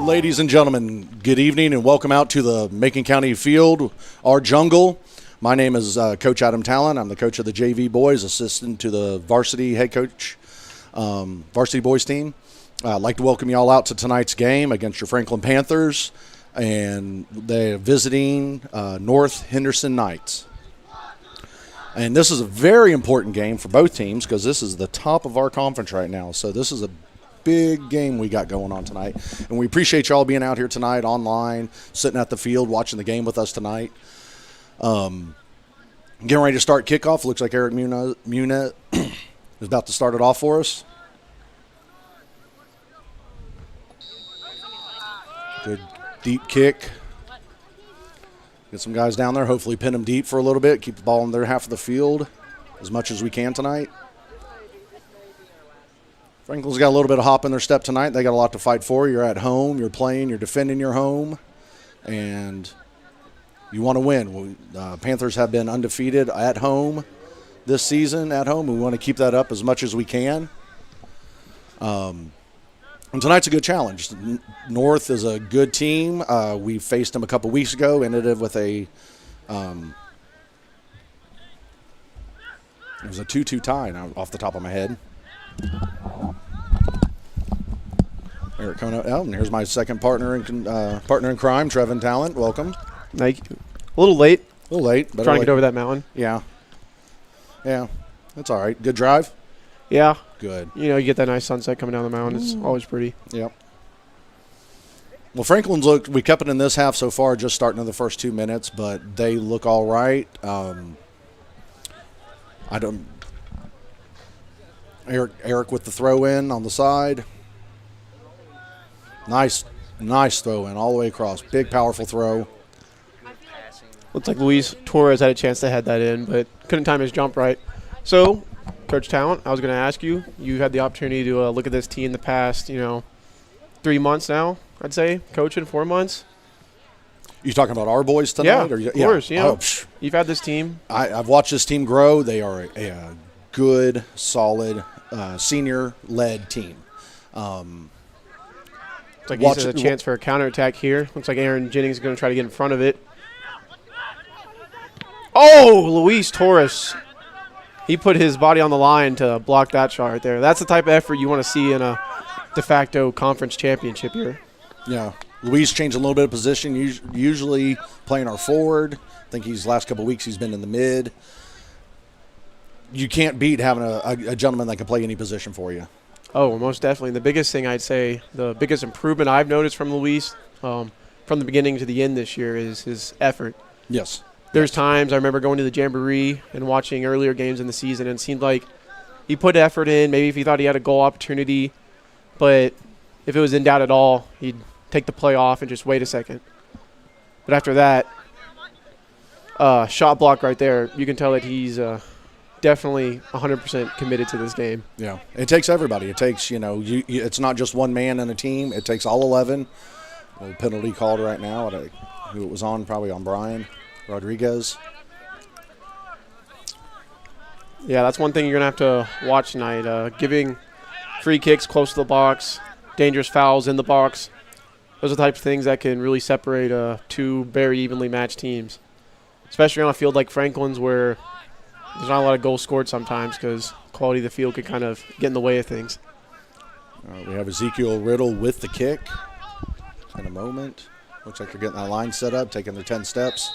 Ladies and gentlemen, good evening and welcome out to the Macon County Field, our jungle. My name is Coach Adam Talon. I'm the coach of the JV boys, assistant to the varsity head coach, varsity boys team. I'd like to welcome you all out to tonight's game against your Franklin Panthers, and they're visiting North Henderson Knights. And this is a very important game for both teams because this is the top of our conference right now. So this is a big game we got going on tonight. And we appreciate y'all being out here tonight online, sitting at the field, watching the game with us tonight. Getting ready to start kickoff. Looks like Eric Munez is about to start it off for us. Good deep kick. Get some guys down there, hopefully pin them deep for a little bit, keep the ball in their half of the field as much as we can tonight. Franklin's got a little bit of hop in their step tonight. They got a lot to fight for. You're at home, you're playing, you're defending your home, and you want to win. Panthers have been undefeated at home this season at home. We want to keep that up as much as we can. And tonight's a good challenge. North is a good team. We faced them a couple weeks ago, ended it with a it was a 2-2 tie off the top of my head. Eric coming out, and here's my second partner in crime, Trevin Talent. Welcome. Thank you. A little late. But trying to get over that mountain. Yeah, that's all right. Good drive. Yeah. Good. You know, you get that nice sunset coming down the mountain. It's always pretty. Yep. Well, Franklin's we kept it in this half so far, just starting in the first 2 minutes, but they look all right. Eric with the throw in on the side. Nice throw in all the way across. Big, powerful throw. Looks like Luis Torres had a chance to head that in, but couldn't time his jump right. So, Coach Talent, I was going to ask you. You had the opportunity to look at this team the past, 3 months now, I'd say, coaching 4 months. You talking about our boys tonight? Yeah, of course. Yeah. You've had this team. I've watched this team grow. They are a good, solid, senior-led team. Looks like he's a chance for a counterattack here. Looks like Aaron Jennings is going to try to get in front of it. Oh, Luis Torres. He put his body on the line to block that shot right there. That's the type of effort you want to see in a de facto conference championship here. Yeah. Luis changed a little bit of position, usually playing our forward. I think last couple of weeks he's been in the mid. You can't beat having a gentleman that can play any position for you. Oh, most definitely. The biggest thing I'd say, the biggest improvement I've noticed from Luis from the beginning to the end this year is his effort. Yes. There's times I remember going to the Jamboree and watching earlier games in the season, and it seemed like he put effort in, maybe if he thought he had a goal opportunity, but if it was in doubt at all, he'd take the play off and just wait a second. But after that, shot block right there, you can tell that he's definitely 100% committed to this game. Yeah, it takes everybody. It takes, it's not just one man in a team. It takes all 11. A penalty called right now. Who it was on, probably on Brian Rodriguez. Yeah, that's one thing you're going to have to watch tonight. Giving free kicks close to the box, dangerous fouls in the box. Those are the types of things that can really separate two very evenly matched teams, especially on a field like Franklin's where there's not a lot of goals scored sometimes because quality of the field could kind of get in the way of things. We have Ezekiel Riddle with the kick in a moment. Looks like they're getting that line set up, taking their 10 steps.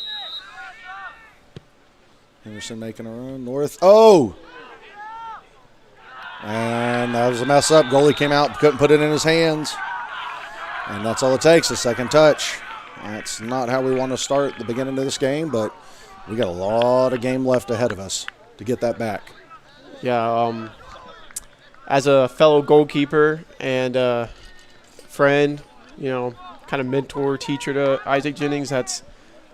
Henderson making a run north. Oh! And that was a mess up. Goalie came out, couldn't put it in his hands. And that's all it takes, a second touch. That's not how we want to start the beginning of this game, but we got a lot of game left ahead of us to get that back. Yeah, as a fellow goalkeeper and a friend, kind of mentor, teacher to Isaac Jennings, that's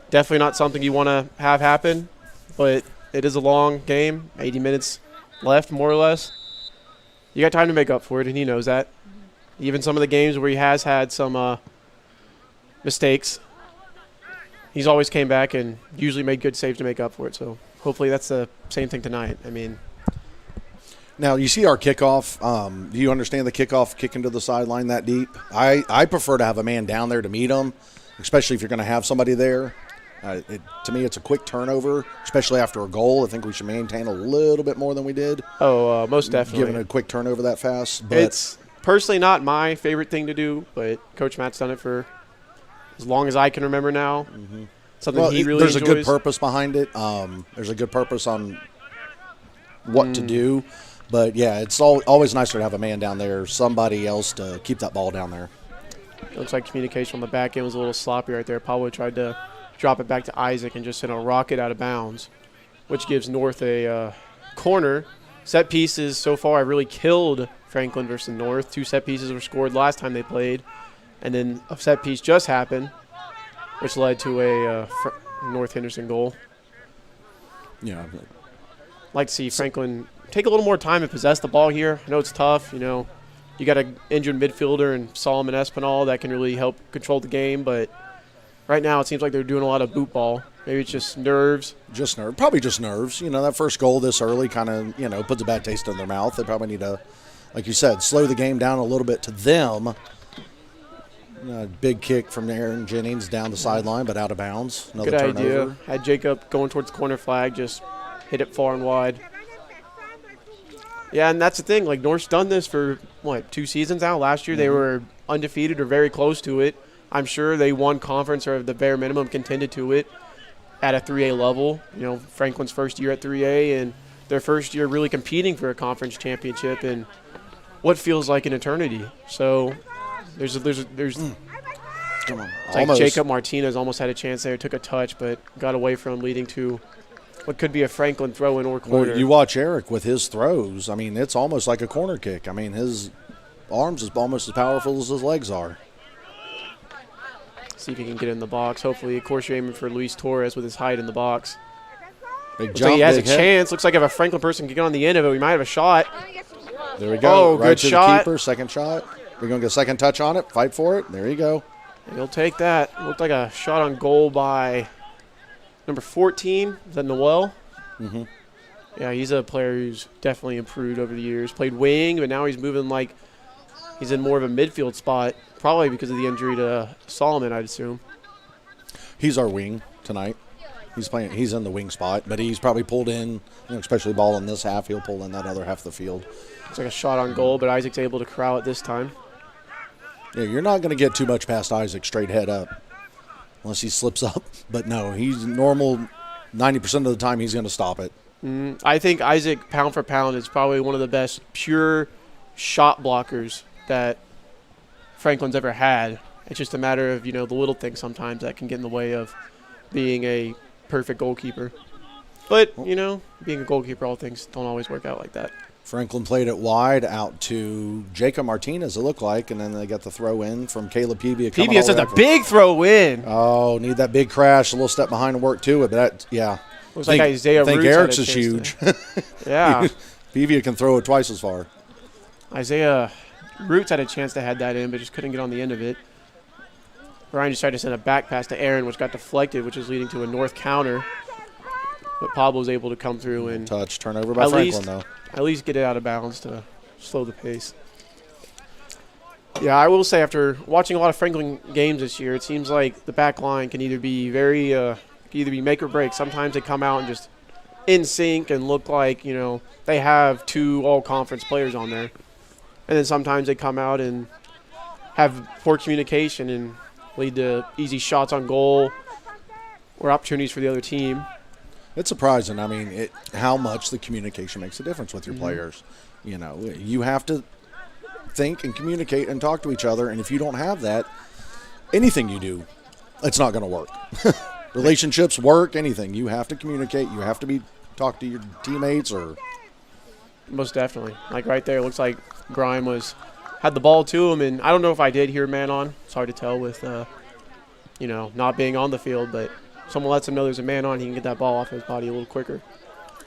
definitely not something you want to have happen. But it is a long game, 80 minutes left, more or less. You got time to make up for it, and he knows that. Even some of the games where he has had some mistakes, he's always came back and usually made good saves to make up for it. So hopefully that's the same thing tonight. I mean, Now, you see our kickoff. Do you understand the kickoff kicking to the sideline that deep? I prefer to have a man down there to meet him, especially if you're going to have somebody there. To me, it's a quick turnover, especially after a goal. I think we should maintain a little bit more than we did. Oh, most definitely. Giving a quick turnover that fast. But it's personally not my favorite thing to do, but Coach Matt's done it for as long as I can remember now. Mm-hmm. Something he really there's enjoys. a good purpose behind it. There's a good purpose on what to do. But, yeah, it's always nicer to have a man down there, somebody else to keep that ball down there. It looks like communication on the back end was a little sloppy right there. Pablo tried to drop it back to Isaac and just sent a rocket out of bounds, which gives North a corner. Set pieces so far have really killed Franklin versus North. 2 set pieces were scored last time they played, and then a set piece just happened, which led to a North Henderson goal. Yeah. Like to see Franklin take a little more time and possess the ball here. I know it's tough. You got an injured midfielder and Solomon Espinal that can really help control the game, but right now it seems like they're doing a lot of boot ball. Maybe it's just nerves. Probably just nerves. That first goal this early kind of, puts a bad taste in their mouth. They probably need to, like you said, slow the game down a little bit to them. Big kick from Aaron Jennings down the sideline, but out of bounds. Another Good turnover. idea. Had Jacob going towards the corner flag, just hit it far and wide. Yeah, and that's the thing. Like, North's done this for, 2 seasons now? Last year they were undefeated or very close to it. I'm sure they won conference or at the bare minimum contended to it at a 3A level. Franklin's first year at 3A and their first year really competing for a conference championship in what feels like an eternity. So there's Come on. it's like Jacob Martinez almost had a chance there, took a touch, but got away from, leading to what could be a Franklin throw-in or corner. Well, you watch Eric with his throws. I mean, it's almost like a corner kick. I mean, his arms is almost as powerful as his legs are. See if he can get in the box. Hopefully, of course, you're aiming for Luis Torres with his height in the box. Big Looks jump, like he has a big hit. chance. Looks like if a Franklin person can get on the end of it, we might have a shot. There we go. Oh, right good to shot. The keeper, second shot. We're going to get a second touch on it. Fight for it. There you go. He'll take that. Looked like a shot on goal by number 14. Is that Noel? Mm-hmm. Yeah, he's a player who's definitely improved over the years. Played wing, but now he's moving like he's in more of a midfield spot, probably because of the injury to Solomon, I'd assume. He's our wing tonight. He's in the wing spot, but he's probably pulled in, especially ball in this half. He'll pull in that other half of the field. It's like a shot on goal, but Isaac's able to corral it this time. Yeah, you're not going to get too much past Isaac straight head up unless he slips up. But no, he's normal. 90% of the time he's going to stop it. I think Isaac, pound for pound, is probably one of the best pure shot blockers that Franklin's ever had. It's just a matter of, the little things sometimes that can get in the way of being a perfect goalkeeper. But, being a goalkeeper, all things don't always work out like that. Franklin played it wide out to Jacob Martinez, it looked like, and then they got the throw in from Caleb Pevia. Pevia has a big throw in. Oh, need that big crash, a little step behind and work to it. But that, yeah. Looks like Isaiah Roots. I think Eric's is huge. Yeah. Pevia can throw it twice as far. Isaiah Roots had a chance to head that in, but just couldn't get on the end of it. Brian just tried to send a back pass to Aaron, which got deflected, which is leading to a North counter. But Pablo was able to come through and touch turnover by Franklin, though. At least get it out of bounds to slow the pace. Yeah, I will say after watching a lot of Franklin games this year, it seems like the back line can either be make or break. Sometimes they come out and just in sync and look like, they have 2 all-conference players on there. And then sometimes they come out and have poor communication and lead to easy shots on goal or opportunities for the other team. It's surprising. I mean, how much the communication makes a difference with your players. You have to think and communicate and talk to each other, and if you don't have that, anything you do, it's not going to work. Relationships, work, anything. You have to communicate. You have to talk to your teammates or. Most definitely. Like right there, it looks like Grime had the ball to him, and I don't know if I did hear man on. It's hard to tell with, not being on the field, but someone lets him know there's a man on, he can get that ball off his body a little quicker.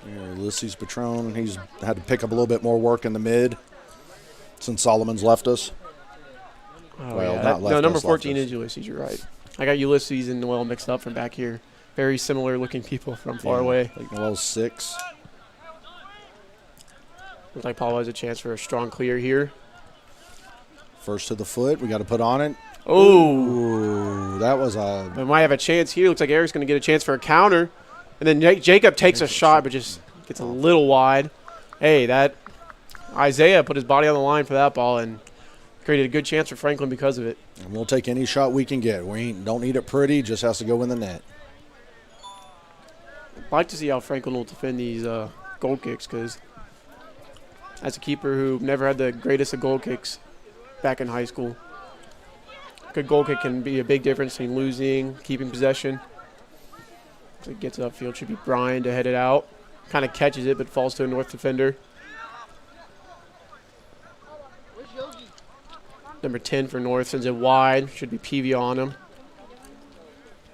Yeah, Ulysses Patron, he's had to pick up a little bit more work in the mid since Solomon's left us. Oh, well, yeah. not left No, number us, 14 left is Ulysses, you're right. I got Ulysses and Noel mixed up from back here. Very similar looking people from far away. Like Noel's 6. Looks like Pablo has a chance for a strong clear here. First to the foot. We got to put on it. Oh. Ooh, that was a... We might have a chance here. Looks like Eric's going to get a chance for a counter. And then Jacob takes a shot but just gets a little wide. Hey, that Isaiah put his body on the line for that ball and created a good chance for Franklin because of it. And we'll take any shot we can get. We don't need it pretty. Just has to go in the net. I'd like to see how Franklin will defend these goal kicks because as a keeper who never had the greatest of goal kicks back in high school, good goal kick can be a big difference between losing, keeping possession. So it gets upfield. Should be Brian to head it out. Kind of catches it but falls to a North defender. Number 10 for North sends it wide. Should be Pevia on him.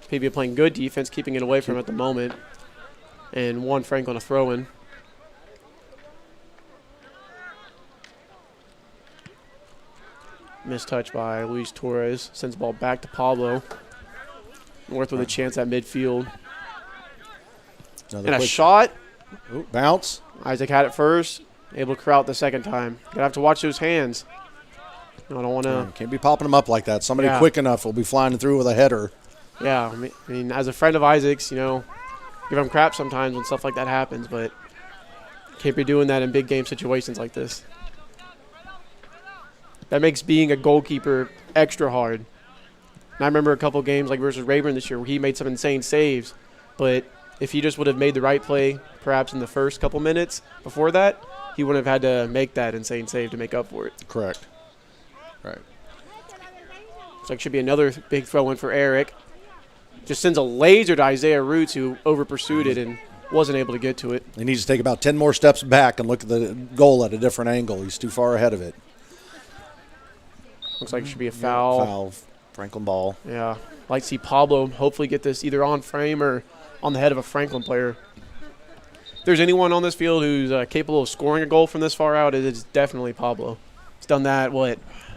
Pevia playing good defense, keeping it away from him at the moment. And one Franklin a throw-in. Missed touch by Luis Torres. Sends the ball back to Pablo. North with a chance at midfield. Another And a quick shot. Ooh, bounce. Isaac had it first. Able to clear out the second time. Gonna have to watch those hands. No, I don't want to. Can't be popping them up like that. Somebody Yeah. quick enough will be flying through with a header. Yeah, I mean, as a friend of Isaac's, you know, give him crap sometimes when stuff like that happens, but can't be doing that in big game situations like this. That makes being a goalkeeper extra hard. And I remember a couple games like versus Rayburn this year where he made some insane saves, but if he just would have made the right play perhaps in the first couple minutes before that, he wouldn't have had to make that insane save to make up for it. Correct. Right. So it should be another big throw-in for Eric. Just sends a laser to Isaiah Roots, who over-pursued it and wasn't able to get to it. He needs to take about 10 more steps back and look at the goal at a different angle. He's too far ahead of it. Looks like it should be a foul. Foul. Franklin ball. Yeah. Like to see Pablo hopefully get this either on frame or on the head of a Franklin player. If there's anyone on this field who's capable of scoring a goal from this far out, it's definitely Pablo. He's done that,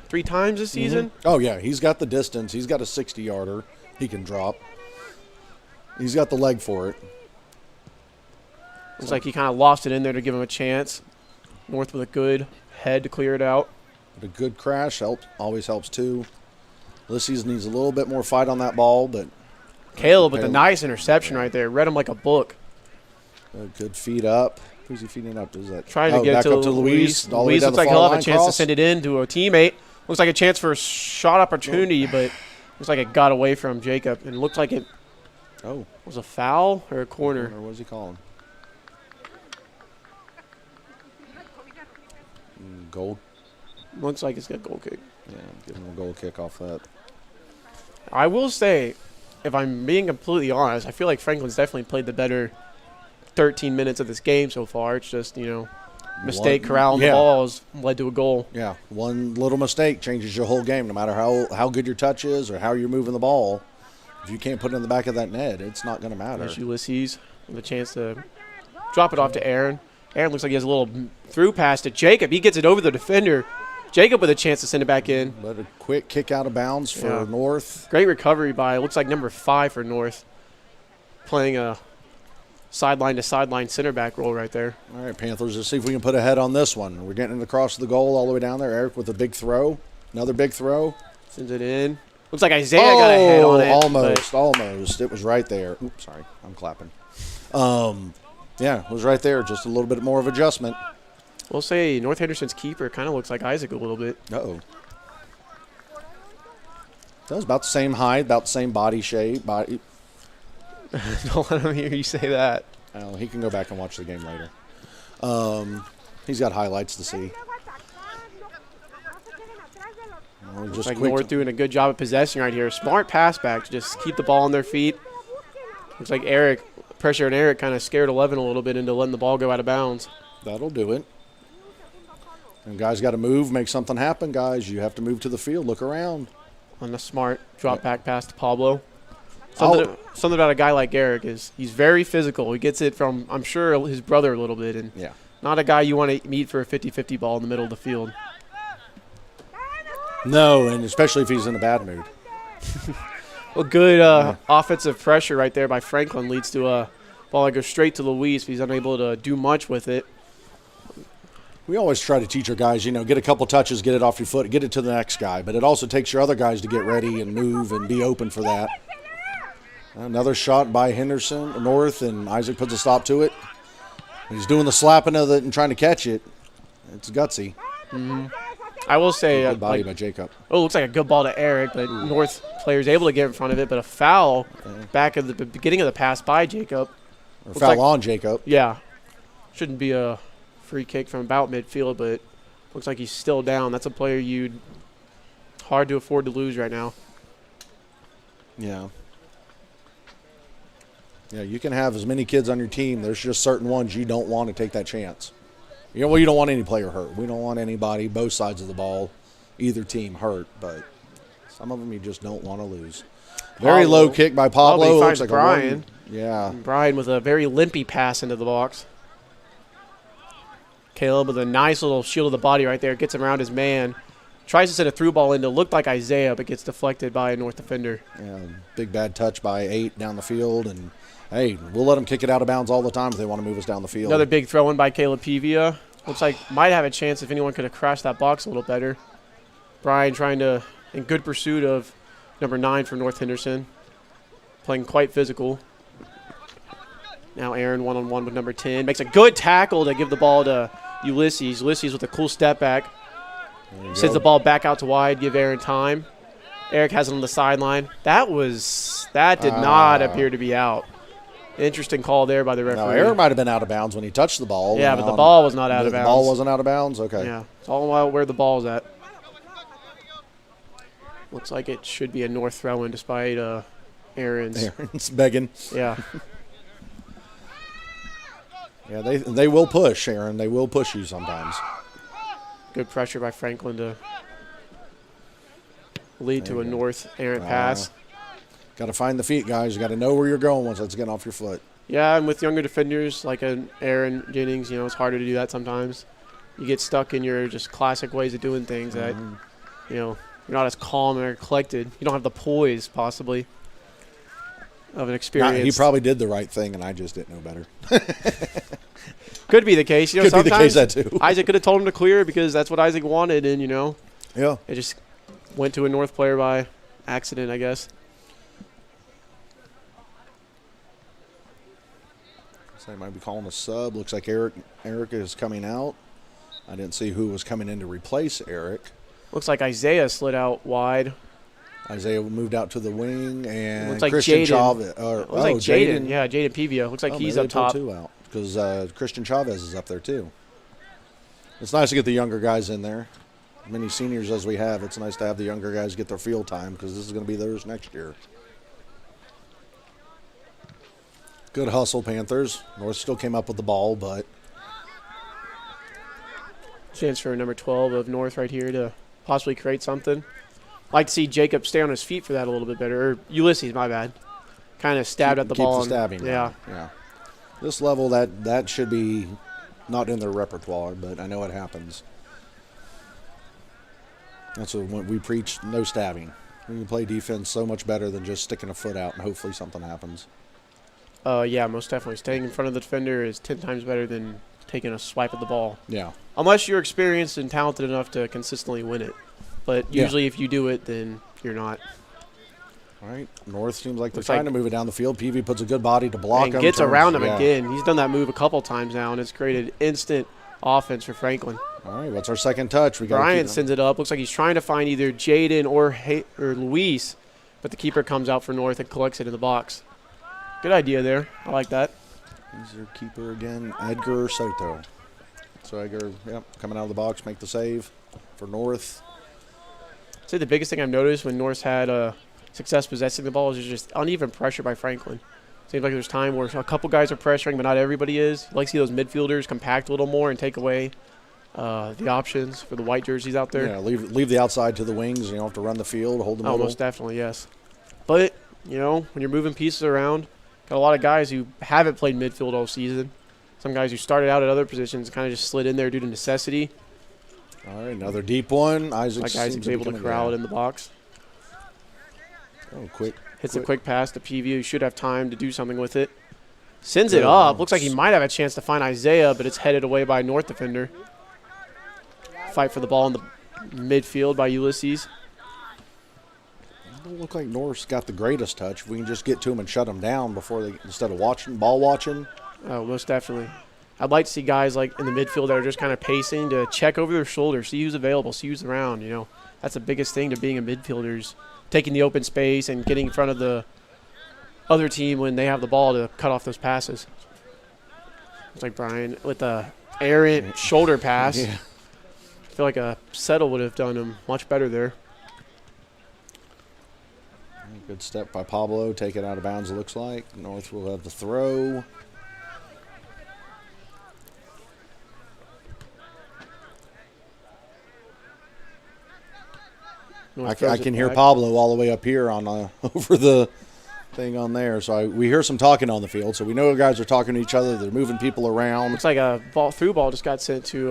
3 times this season? Oh, yeah. He's got the distance. He's got a 60-yarder he can drop. He's got the leg for it. Looks like he kind of lost it in there to give him a chance. North with a good head to clear it out. But a good crash always helps, too. Ulysses needs a little bit more fight on that ball, but Caleb with a nice interception right there. Read him like a book. a good feed up. Who's he feeding up? Is that Trying to get back it up to Luis? All the way Luis down looks the like far he'll have a line chance to cross? send it in to a teammate. Looks like a chance for a shot opportunity, but looks like it got away from Jacob. And it looked like it was a foul or a corner. What was he calling? Goal. Looks like it's got a goal kick. Yeah, give him a goal kick off that. I will say, if I'm being completely honest, I feel like Franklin's definitely played the better 13 minutes of this game so far. It's just, mistake corralling the ball has led to a goal. Yeah, one little mistake changes your whole game, no matter how good your touch is or how you're moving the ball. If you can't put it in the back of that net, it's not going to matter. There's Ulysses with a chance to drop it off to Aaron. Aaron looks like he has a little through pass to Jacob. He gets it over the defender. Jacob with a chance to send it back in. But a quick kick out of bounds for North. Great recovery by, looks like number 5 for North. Playing a sideline-to-sideline center back role right there. All right, Panthers, let's see if we can put a head on this one. We're getting it across the goal all the way down there. Eric with a big throw. Another big throw. Sends it in. Looks like Isaiah got a head on it. Almost. It was right there. Oops, sorry. I'm clapping. Yeah, it was right there. Just a little bit more of adjustment. We'll say North Henderson's keeper kind of looks like Isaac a little bit. Uh-oh. That was about the same height, about the same body shape. Don't let him hear you say that. He can go back and watch the game later. He's got highlights to see. Just like North doing a good job of possessing right here. Smart pass back to just keep the ball on their feet. Looks like pressure and Eric kind of scared 11 a little bit into letting the ball go out of bounds. That'll do it. And guys got to move, make something happen, guys. You have to move to the field. Look around. On the smart drop back pass to Pablo. Something about a guy like Eric is he's very physical. He gets it from, I'm sure, his brother a little bit. And not a guy you want to meet for a 50-50 ball in the middle of the field. No, and especially if he's in a bad mood. Well, good offensive pressure right there by Franklin leads to a ball that goes straight to Luis. He's unable to do much with it. We always try to teach our guys, get a couple touches, get it off your foot, get it to the next guy. But it also takes your other guys to get ready and move and be open for that. Another shot by Henderson, North, and Isaac puts a stop to it. He's doing the slapping of it and trying to catch it. It's gutsy. Mm-hmm. I will say, good body by Jacob. Oh, it looks like a good ball to Eric, but North player's able to get in front of it, but a foul back at the beginning of the pass by Jacob. Or foul on Jacob. Yeah. Shouldn't be a free kick from about midfield, but looks like he's still down. That's a player you'd hard to afford to lose right now. Yeah. Yeah, you can have as many kids on your team. There's just certain ones you don't want to take that chance. You don't want any player hurt. We don't want anybody, both sides of the ball, either team hurt. But some of them you just don't want to lose. Very low kick by Pablo. He looks finds like Brian. Yeah. Brian with a very limpy pass into the box. Caleb with a nice little shield of the body right there. Gets him around his man. Tries to send a through ball in to look like Isaiah, but gets deflected by a North defender. Yeah, big bad touch by 8 down the field. And, hey, we'll let them kick it out of bounds all the time if they want to move us down the field. Another big throw in by Caleb Pevia. Looks like might have a chance if anyone could have crashed that box a little better. Brian trying to, in good pursuit of number 9 for North Henderson. Playing quite physical. Now Aaron one-on-one with number 10. Makes a good tackle to give the ball to Ulysses. Ulysses with a cool step back. Sends the ball back out to wide, give Aaron time. Eric has it on the sideline. That did not appear to be out. Interesting call there by the referee. No, Aaron might have been out of bounds when he touched the ball. Yeah, but the ball was not out of bounds. The ball wasn't out of bounds? Okay. Yeah, it's all about where the ball's at. Looks like it should be a North throw-in despite Aaron's begging. Yeah. Yeah, they will push, Aaron. They will push you sometimes. Good pressure by Franklin to lead to a North errant pass. Got to find the feet, guys. You got to know where you're going once it's getting off your foot. Yeah, and with younger defenders like an Aaron Jennings, it's harder to do that sometimes. You get stuck in your just classic ways of doing things that, you're not as calm or collected. You don't have the poise, possibly, of an experience. He probably did the right thing, and I just didn't know better. Could be the case. Could be the case, that too. Isaac could have told him to clear because that's what Isaac wanted, and, Yeah. It just went to a North player by accident, I guess. So they might be calling a sub. Looks like Eric is coming out. I didn't see who was coming in to replace Eric. Looks like Isaiah slid out wide. Isaiah moved out to the wing, and looks like Christian Jaden. Chavez. Looks like Jaden. Yeah, Jaden Pevia. Looks like he's up top. Two out because Christian Chavez is up there too. It's nice to get the younger guys in there. As many seniors as we have, it's nice to have the younger guys get their field time because this is going to be theirs next year. Good hustle, Panthers. North still came up with the ball, but chance for number 12 of North right here to possibly create something. Like to see Jacob stay on his feet for that a little bit better. Or Ulysses, my bad. Kind of stabbed at the ball. Keep the stabbing. Yeah. Yeah. This level, that should be not in their repertoire, but I know it happens. That's what we preach, no stabbing. We can play defense so much better than just sticking a foot out and hopefully something happens. Yeah, most definitely. Staying in front of the defender is 10 times better than taking a swipe at the ball. Yeah. Unless you're experienced and talented enough to consistently win it. But usually if you do it, then you're not. All right. North seems like they're trying to move it down the field. Peavy puts a good body to block him. And gets around him again. He's done that move a couple times now, and it's created instant offense for Franklin. All right, what's our second touch? Brian sends it up. Looks like he's trying to find either Jaden or Luis, but the keeper comes out for North and collects it in the box. Good idea there. I like that. He's their keeper again, Edgar Soto. So Edgar, coming out of the box, make the save for North. I'd say the biggest thing I've noticed when North's had success possessing the ball is just uneven pressure by Franklin. Seems like there's time where a couple guys are pressuring, but not everybody is. I'd like to see those midfielders compact a little more and take away the options for the white jerseys out there. Yeah, leave the outside to the wings. You don't have to run the field, hold the middle. Most definitely, yes. But, when you're moving pieces around, got a lot of guys who haven't played midfield all season. Some guys who started out at other positions kind of just slid in there due to necessity. All right, another deep one. Isaac's able to corral it in the box. Oh, quick. Hits a quick pass to PV, who should have time to do something with it. Sends it up. Looks like he might have a chance to find Isaiah, but it's headed away by a North defender. fight for the ball in the midfield by Ulysses. It don't look like North's got the greatest touch. If we can just get to them and shut them down before they, instead of ball watching. Oh, most definitely. I'd like to see guys like in the midfield that are just kind of pacing to check over their shoulder, see who's available, see who's around. You know, that's the biggest thing to being a midfielder is taking the open space and getting in front of the other team when they have the ball to cut off those passes. It's like Brian with the errant shoulder pass. Yeah. I feel like a settle would have done him much better there. Good step by Pablo. Take it out of bounds, it looks like. North will have the throw. I can hear Pablo all the way up here on over the thing on there. So we hear some talking on the field. So we know the guys are talking to each other. They're moving people around. Looks like a through ball just got sent to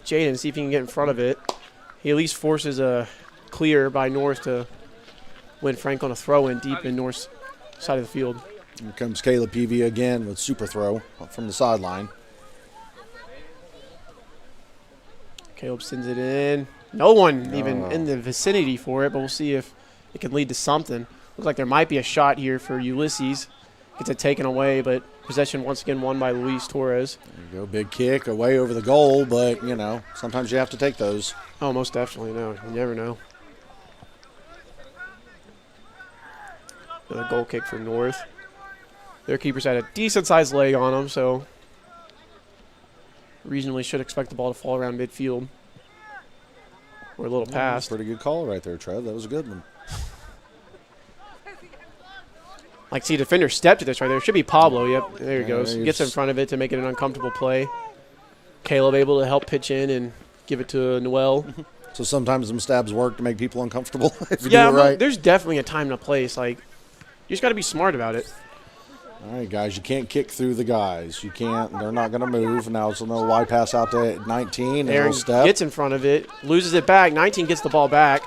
Jaden. See if he can get in front of it. He at least forces a clear by North to win Franklin a throw in deep in North's side of the field. Here comes Caleb Peavy again with super throw from the sideline. Caleb sends it in. No one even in the vicinity for it, but we'll see if it can lead to something. Looks like there might be a shot here for Ulysses. Gets it taken away, but possession once again won by Luis Torres. There you go, big kick away over the goal, but, you know, sometimes you have to take those. Oh, most definitely. No, you never know. Another goal kick for North. Their keepers had a decent-sized leg on them, so reasonably should expect the ball to fall around midfield. Or a little pass. Pretty good call right there, Trev. That was a good one. Like, see, defender step to this right there. It should be Pablo. Yep, there he goes. Gets in front of it to make it an uncomfortable play. Caleb able to help pitch in and give it to Noel. So sometimes them stabs work to make people uncomfortable if you yeah, do it right. There's definitely a time and a place. Like, you just got to be smart about it. All right, guys, you can't kick through the guys. You can't. They're not going to move. Now it's another wide pass out to 19. Aaron gets in front of it, loses it back. 19 gets the ball back.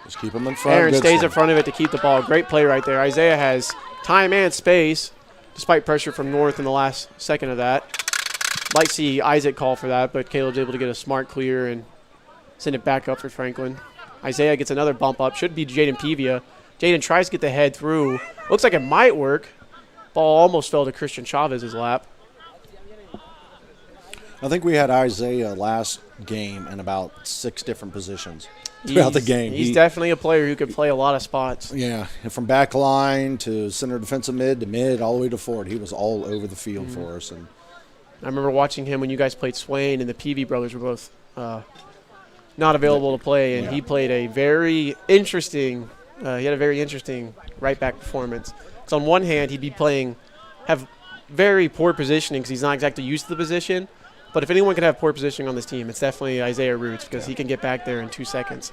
Just keep them in front. Aaron stays in front of it to keep the ball. Great play right there. Isaiah has time and space, despite pressure from North in the last second of that. Like to see Isaac call for that, but Caleb's able to get a smart clear and send it back up for Franklin. Isaiah gets another bump up. Should be Jaden Pevia. Jaden tries to get the head through. Looks like it might work. Ball almost fell to Christian Chavez's lap. I think we had Isaiah last game in about 6 different positions throughout the game. He's definitely a player who could play a lot of spots. Yeah, and from back line to center defensive mid to mid all the way to forward. He was all over the field for us. And I remember watching him when you guys played Swain, and the Peavy brothers were both not available to play, and he played a very interesting he had a very interesting right back performance. So on one hand, he'd be have very poor positioning because he's not exactly used to the position. But if anyone could have poor positioning on this team, it's definitely Isaiah Roots because he can get back there in 2 seconds.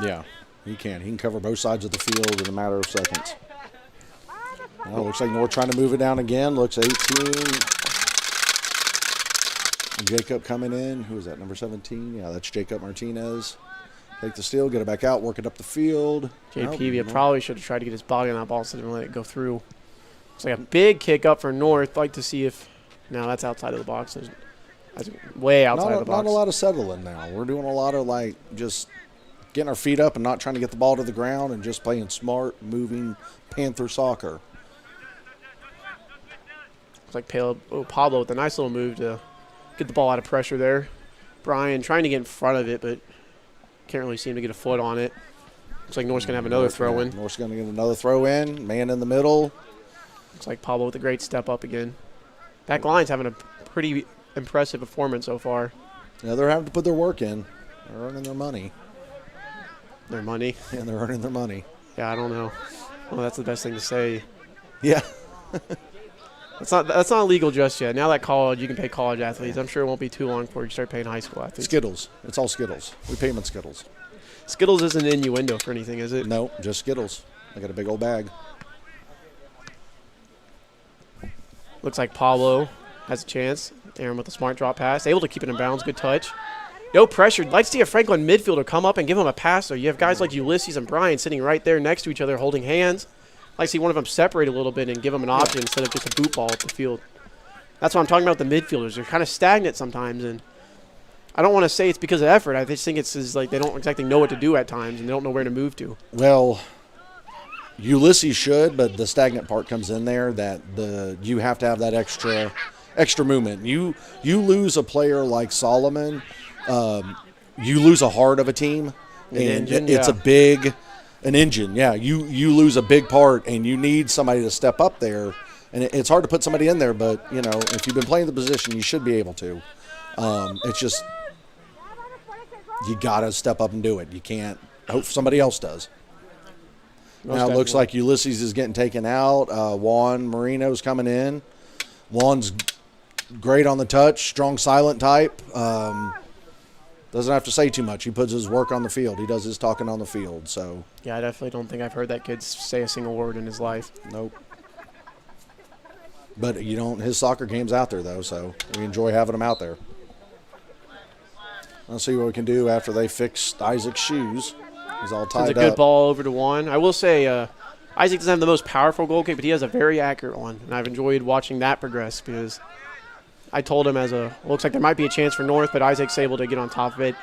Yeah, he can. He can cover both sides of the field in a matter of seconds. Well, looks like North trying to move it down again. Looks 18. Jacob coming in. Who is that, number 17? Yeah, that's Jacob Martinez. Take the steal, get it back out, work it up the field. JP probably should have tried to get his body on that ball instead of let it go through. It's like a big kick up for North. Like to see if – no, that's outside of the box. That's way outside of the box. Not a lot of settling now. We're doing a lot of, like, just getting our feet up and not trying to get the ball to the ground and just playing smart, moving Panther soccer. It's like Pablo with a nice little move to get the ball out of pressure there. Brian trying to get in front of it, but can't really seem to get a foot on it. Looks like North's going to have another throw in. North's going to get another throw in. Man in the middle. Looks like Pablo with a great step up again. Back line's having a pretty impressive performance so far. Yeah, they're having to put their work in. They're earning their money. Their money? Yeah, they're earning their money. Yeah, I don't know. Well, that's the best thing to say. Yeah. That's not illegal just yet. Now that college, you can pay college athletes. I'm sure it won't be too long before you start paying high school athletes. Skittles. It's all Skittles. We pay them in Skittles. Skittles isn't an innuendo for anything, is it? No, just Skittles. I got a big old bag. Looks like Pablo has a chance. Aaron with a smart drop pass. Able to keep it in bounds. Good touch. No pressure. Like to see a Franklin midfielder come up and give him a pass. So you have guys like Ulysses and Brian sitting right there next to each other holding hands. Like to see one of them separate a little bit and give them an option instead of just a boot ball up the field. That's what I'm talking about with the midfielders. They're kind of stagnant sometimes, and I don't want to say it's because of effort. I just think it's just like they don't exactly know what to do at times, and they don't know where to move to. Well, Ulysses should, but the stagnant part comes in there that you have to have that extra movement. You lose a player like Solomon, you lose a heart of a team, and it's an engine. Yeah, you lose a big part, and you need somebody to step up there. And it's hard to put somebody in there, but if you've been playing the position, you should be able to. It's just you gotta step up and do it. You can't hope somebody else does. Now it looks like Ulysses is getting taken out. Juan Marino's coming in. Juan's great on the touch, strong silent type. Doesn't have to say too much. He puts his work on the field. He does his talking on the field. So yeah, I definitely don't think I've heard that kid say a single word in his life. Nope. But his soccer game's out there though, so we enjoy having him out there. Let's see what we can do after they fix Isaac's shoes. He's all tied up. It's a good ball over to Juan. I will say Isaac doesn't have the most powerful goal kick, but he has a very accurate one, and I've enjoyed watching that progress because I told him looks like there might be a chance for North, but Isaac's able to get on top of it.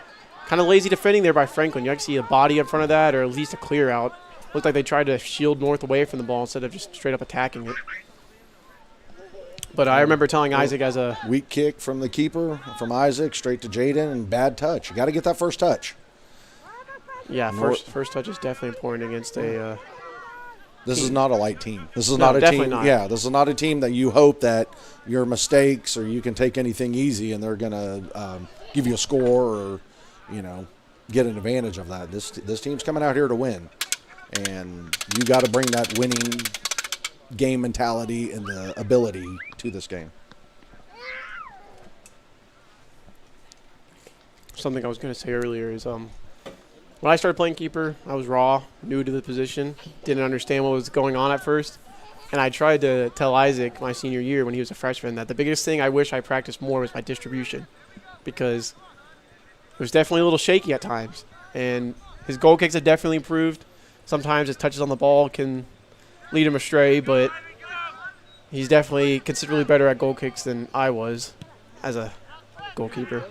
Kind of lazy defending there by Franklin. You actually see a body in front of that or at least a clear out. Looked like they tried to shield North away from the ball instead of just straight up attacking it. But I remember telling Isaac as a weak kick from the keeper, from Isaac, straight to Jaden, and bad touch. You got to get that first touch. Yeah, first touch is definitely important against a This is not a light team. This is not a team. Not. Yeah, this is not a team that you hope that your mistakes or you can take anything easy and they're going to give you a score or, get an advantage of that. This team's coming out here to win, and you got to bring that winning game mentality and the ability to this game. Something I was going to say earlier is when I started playing keeper, I was raw, new to the position, didn't understand what was going on at first. And I tried to tell Isaac my senior year when he was a freshman that the biggest thing I wish I practiced more was my distribution, because it was definitely a little shaky at times. And his goal kicks have definitely improved. Sometimes his touches on the ball can lead him astray, but he's definitely considerably better at goal kicks than I was as a goalkeeper.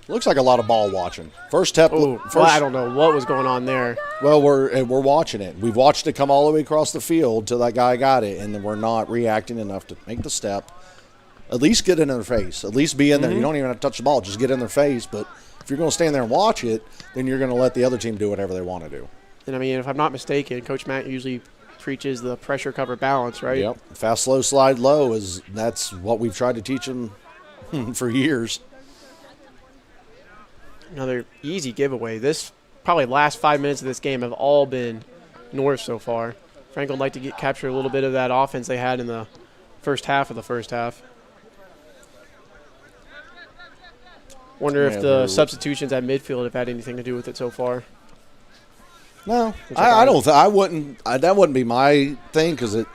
Looks like a lot of ball watching. First step. Well, I don't know what was going on there. Well, we're watching it. We've watched it come all the way across the field till that guy got it, and then we're not reacting enough to make the step. At least get in their face. At least be in there. You don't even have to touch the ball. Just get in their face. But if you're going to stand there and watch it, then you're going to let the other team do whatever they want to do. And, I mean, if I'm not mistaken, Coach Matt usually preaches the pressure cover balance, right? Yep. Fast, slow, slide, low that's what we've tried to teach them for years. Another easy giveaway. This probably last 5 minutes of this game have all been North so far. Franklin would like to capture a little bit of that offense they had in the first half of the first half. Wonder if the substitutions at midfield have had anything to do with it so far. No, I don't. I wouldn't. That wouldn't be my thing because it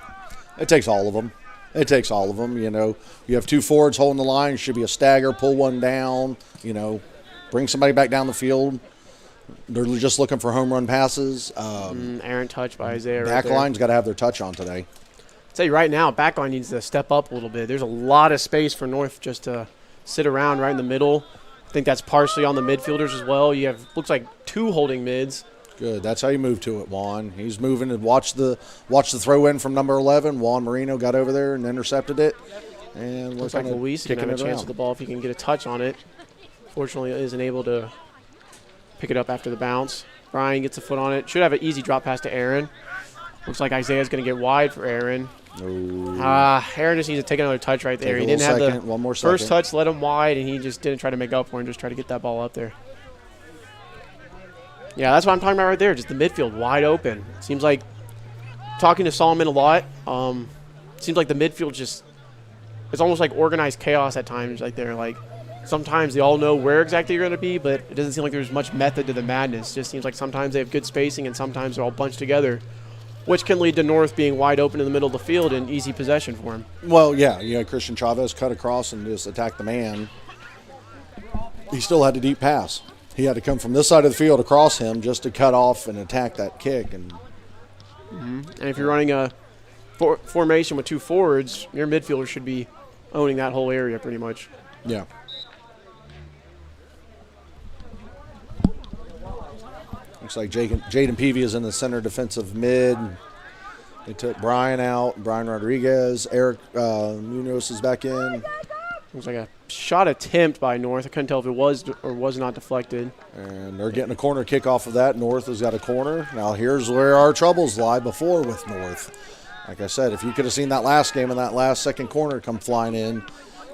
takes all of them. It takes all of them. You have two forwards holding the line. Should be a stagger. Pull one down. Bring somebody back down the field. They're just looking for home run passes. Errant touch by Isaiah. Back line's got to have their touch on today. I'll tell you right now, back line needs to step up a little bit. There's a lot of space for North just to sit around right in the middle. I think that's partially on the midfielders as well. You have looks like two holding mids. Good. That's how you move to it, Juan. He's moving and watch the throw in from number 11. Juan Marino got over there and intercepted it. And looks like Luis can have a chance with the ball if he can get a touch on it. Fortunately, isn't able to pick it up after the bounce. Brian gets a foot on it. Should have an easy drop pass to Aaron. Looks like Isaiah's going to get wide for Aaron. Aaron just needs to take another touch right there. He didn't have the first touch, let him wide, and he just didn't try to make up for it and just try to get that ball up there. Yeah, that's what I'm talking about right there. Just the midfield wide open. Seems like talking to Solomon a lot. Seems like the midfield it's almost like organized chaos at times. Like they're like sometimes they all know where exactly you're going to be, but it doesn't seem like there's much method to the madness. It just seems like sometimes they have good spacing and sometimes they're all bunched together, which can lead to North being wide open in the middle of the field and easy possession for him. Well, yeah, Christian Chavez cut across and just attacked the man. He still had a deep pass. He had to come from this side of the field across him just to cut off and attack that kick. And if you're running a formation with two forwards, your midfielder should be owning that whole area pretty much. Yeah. Looks like Jaden Peavy is in the center defensive mid. They took Brian out. Brian Rodriguez. Eric Munoz is back in. It was like a shot attempt by North. I couldn't tell if it was or was not deflected. And they're getting a corner kick off of that. North has got a corner. Now here's where our troubles lie before with North. Like I said, if you could have seen that last game and that last second corner come flying in,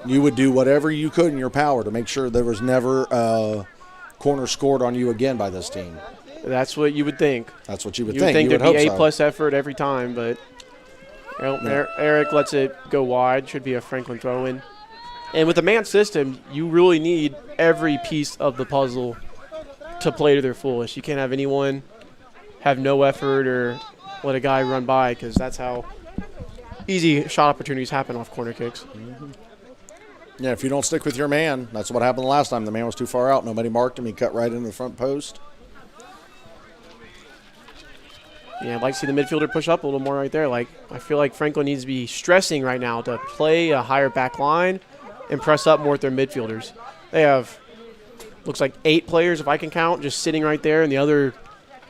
you would do whatever you could in your power to make sure there was never a corner scored on you again by this team. That's what you would think. That's what you would You would think. think You there'd be hope A-plus effort every time, but Eric lets it go wide. Should be a Franklin throw-in. And with the man system, you really need every piece of the puzzle to play to their fullest. You can't have anyone have no effort or let a guy run by, because that's how easy shot opportunities happen off corner kicks. Mm-hmm. Yeah, if you don't stick with your man, that's what happened the last time. The man was too far out. Nobody marked him. He cut right into the front post. Yeah, I'd like to see the midfielder push up a little more right there. Like, I feel like Franklin needs to be stressing right now to play a higher back line and press up more with their midfielders. They have, looks like 8 players, if I can count, just sitting right there, and the other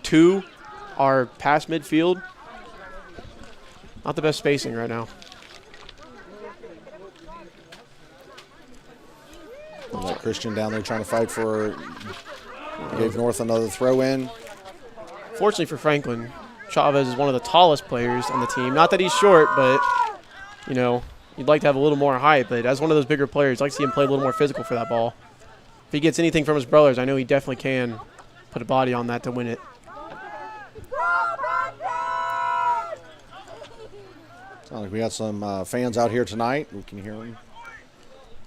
2 are past midfield. Not the best spacing right now. That Christian down there trying to fight for, gave North another throw in. Fortunately for Franklin, Chavez is one of the tallest players on the team. Not that he's short, but, you know, you'd like to have a little more height. But as one of those bigger players, I'd like to see him play a little more physical for that ball. If he gets anything from his brothers, I know he definitely can put a body on that to win it. Sounds like we got some fans out here tonight. We can hear them.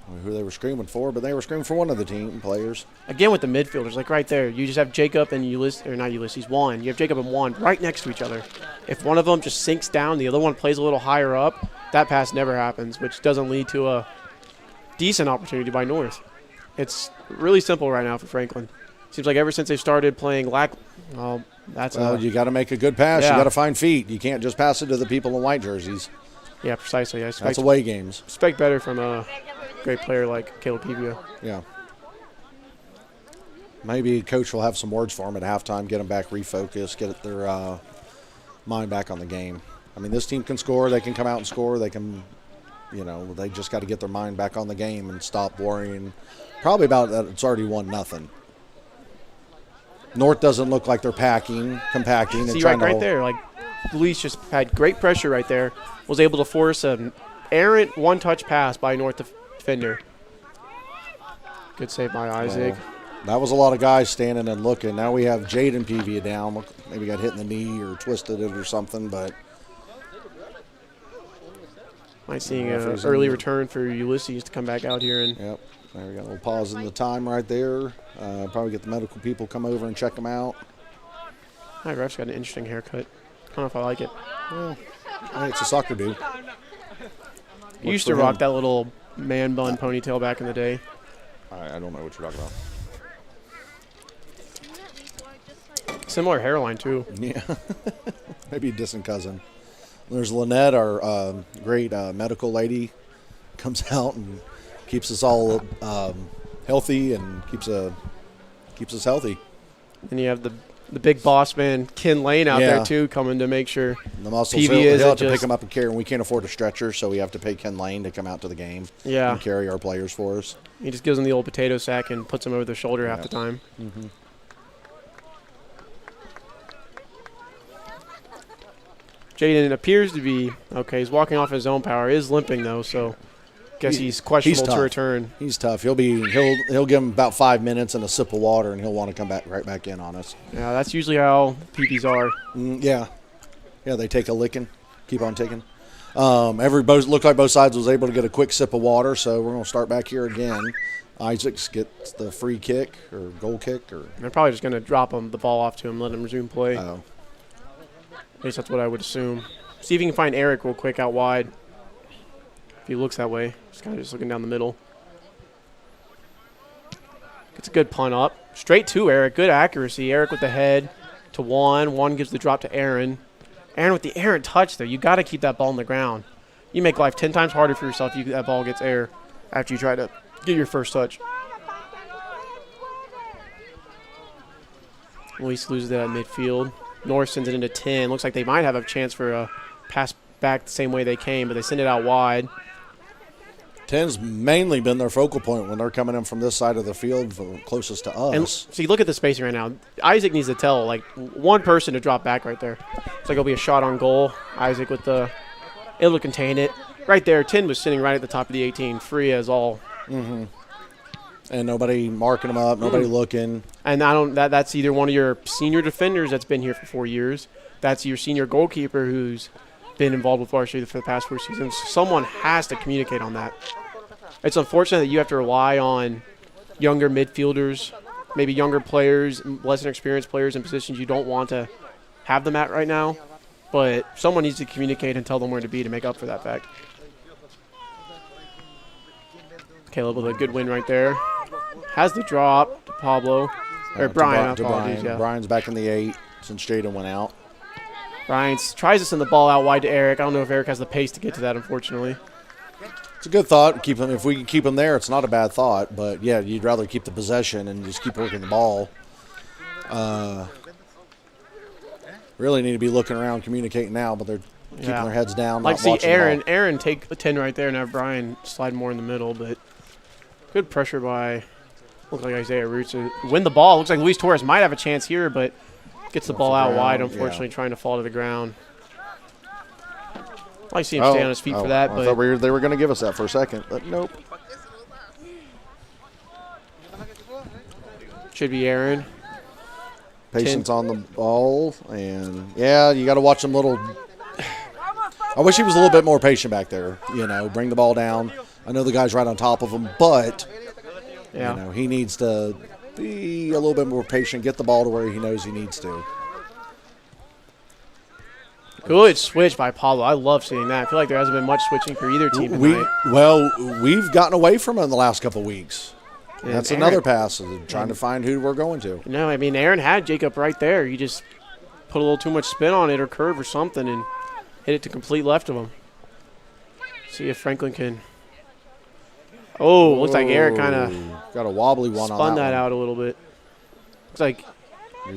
I don't know who they were screaming for, but they were screaming for one of the team players. Again with the midfielders, like right there, you just have Jacob and Ulysses, or not Ulysses, Juan. You have Jacob and Juan right next to each other. If one of them just sinks down, the other one plays a little higher up, that pass never happens, which doesn't lead to a decent opportunity by North. It's really simple right now for Franklin. Seems like ever since they started playing you got to make a good pass. Yeah. You got to find feet. You can't just pass it to the people in white jerseys. Yeah, precisely. That's away games. Expect better from a great player like Caleb Pevia. Yeah. Maybe coach will have some words for him at halftime, get them back refocused, get their mind back on the game. I mean, this team can score. They can come out and score. They can, they just got to get their mind back on the game and stop worrying. Probably about that it's already 1-0. North doesn't look like they're compacting. See, and right there, like Luis just had great pressure right there, was able to force an errant one-touch pass by North defender. Good save by Isaac. That was a lot of guys standing and looking. Now we have Jaden Peavy down. Look, maybe got hit in the knee or twisted it or something, but. Might seeing an early return for Ulysses to come back out here. And yep. There we got a little pause in the time right there. Probably get the medical people come over and check him out. My ref's got an interesting haircut. I don't know if I like it. Well, hey, it's a soccer dude. You used to rock that little man bun ponytail back in the day. I don't know what you're talking about. Similar hairline, too. Yeah. Maybe a distant cousin. There's Lynette, our great medical lady, comes out and keeps us all healthy and keeps us healthy. And you have the big boss man, Ken Lane, out there, too, coming to make sure the muscles PV he'll have to pick him up and carry, and we can't afford a stretcher, so we have to pay Ken Lane to come out to the game and carry our players for us. He just gives them the old potato sack and puts them over their shoulder half the time. Mm-hmm. Jaden appears to be okay. He's walking off his own power. Is limping though, so guess he's questionable to return. He's tough. He'll give him about 5 minutes and a sip of water, and he'll want to come right back in on us. Yeah, that's usually how PPs are. Yeah, they take a licking, keep on ticking. Looked like both sides was able to get a quick sip of water, so we're gonna start back here again. Isaacs gets the free kick or goal kick, or they're probably just gonna drop the ball off to him, let him resume play. Oh. At least that's what I would assume. See if you can find Eric real quick out wide. If he looks that way, just kind of looking down the middle. Gets a good punt up. Straight to Eric. Good accuracy. Eric with the head to Juan. Juan gives the drop to Aaron. Aaron with the errant touch there. You got to keep that ball on the ground. You make life 10 times harder for yourself if that ball gets air after you try to get your first touch. Luis loses that at midfield. North sends it into 10. Looks like they might have a chance for a pass back the same way they came, but they send it out wide. 10's mainly been their focal point when they're coming in from this side of the field closest to us. And see, look at the spacing right now. Isaac needs to tell, like, one person to drop back right there. It's like it'll be a shot on goal. Isaac with the able to contain it. Right there, 10 was sitting right at the top of the 18, free as all. Mm-hmm. And nobody marking them up, nobody looking. And that's either one of your senior defenders that's been here for 4 years. That's your senior goalkeeper who's been involved with Varsity for the past 4 seasons. Someone has to communicate on that. It's unfortunate that you have to rely on younger midfielders, maybe younger players, less inexperienced players in positions you don't want to have them at right now. But someone needs to communicate and tell them where to be to make up for that fact. Caleb with a good win right there. Has the drop to Pablo. Or Brian, apologies, yeah. Brian's back in the 8 since Jaden went out. Brian tries to send the ball out wide to Eric. I don't know if Eric has the pace to get to that, unfortunately. It's a good thought. Keep him, if we can keep him there, it's not a bad thought. But, yeah, you'd rather keep the possession and just keep working the ball. Really need to be looking around, communicating now, but they're keeping their heads down. Like, see Aaron take the 10 right there and have Brian slide more in the middle, but good pressure by, looks like Isaiah Roots to win the ball. Looks like Luis Torres might have a chance here, but gets the ball out wide, unfortunately, trying to fall to the ground. I see him stay on his feet for that. I thought they were going to give us that for a second, but nope. Should be Aaron. Patience on the ball, and, yeah, you got to watch them little. I wish he was a little bit more patient back there, bring the ball down. I know the guy's right on top of him, but, he needs to be a little bit more patient, get the ball to where he knows he needs to. Good switch by Pablo. I love seeing that. I feel like there hasn't been much switching for either team tonight. We've gotten away from it in the last couple of weeks. And that's another pass, trying to find who we're going to. No, I mean, Aaron had Jacob right there. He just put a little too much spin on it or curve or something and hit it to complete left of him. See if Franklin can. Oh, looks like Eric kind of got a wobbly one on that. Spun that out a little bit. Looks like